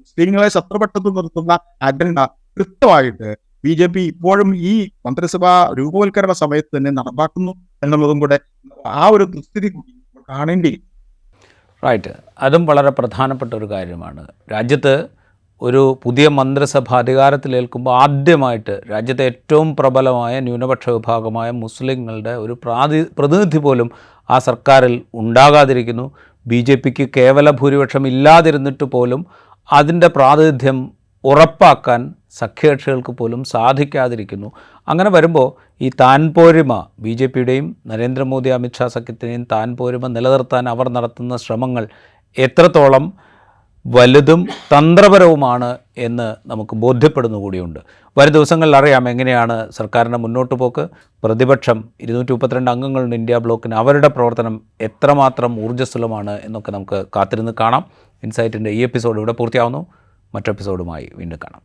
മുസ്ലിങ്ങളെ ശത്രുപക്ഷത്ത് നിർത്തുന്ന അജണ്ട കൃത്യമായിട്ട് BJP ഇപ്പോഴും ഈ മന്ത്രിസഭാ രൂപവൽക്കരണ സമയത്ത് തന്നെ നടപ്പാക്കുന്നു എന്നുള്ളതും കൂടെ ആ ഒരു ദുസ്ഥിതി കൂടി കാണേണ്ടി. റൈറ്റ്, അതും വളരെ പ്രധാനപ്പെട്ട ഒരു കാര്യമാണ്. രാജ്യത്ത് ഒരു പുതിയ മന്ത്രിസഭ അധികാരത്തിലേൽക്കുമ്പോൾ ആദ്യമായിട്ട് രാജ്യത്തെ ഏറ്റവും പ്രബലമായ ന്യൂനപക്ഷ വിഭാഗമായ മുസ്ലിങ്ങളുടെ ഒരു പ്രതിനിധി പോലും ആ സർക്കാരിൽ ഉണ്ടാകാതിരിക്കുന്നു. BJPക്ക് കേവല ഭൂരിപക്ഷം ഇല്ലാതിരുന്നിട്ട് പോലും അതിൻ്റെ പ്രാതിനിധ്യം ഉറപ്പാക്കാൻ സഖ്യകക്ഷികൾക്ക് പോലും സാധിക്കാതിരിക്കുന്നു. അങ്ങനെ വരുമ്പോൾ ഈ താൻപോരിമ BJPയുടെയും നരേന്ദ്രമോദി അമിത്ഷാ സഖ്യത്തിൻ്റെയും താൻപോരിമ നിലനിർത്താൻ അവർ നടത്തുന്ന ശ്രമങ്ങൾ എത്രത്തോളം വലുതും തന്ത്രപരവുമാണ് എന്ന് നമുക്ക് ബോധ്യപ്പെടുന്നു കൂടിയുണ്ട്. വരും ദിവസങ്ങളിൽ അറിയാം എങ്ങനെയാണ് സർക്കാരിൻ്റെ മുന്നോട്ട് പോക്ക്. പ്രതിപക്ഷം 232 അംഗങ്ങളുണ്ട് ഇന്ത്യ ബ്ലോക്കിന്. അവരുടെ പ്രവർത്തനം എത്രമാത്രം ഊർജ്ജസ്വലമാണ് എന്നൊക്കെ നമുക്ക് കാത്തിരുന്ന് കാണാം. ഇൻസൈറ്റിൻ്റെ ഈ എപ്പിസോഡ് ഇവിടെ പൂർത്തിയാവുന്നു. മറ്റെപ്പിസോഡുമായി വീണ്ടും കാണാം.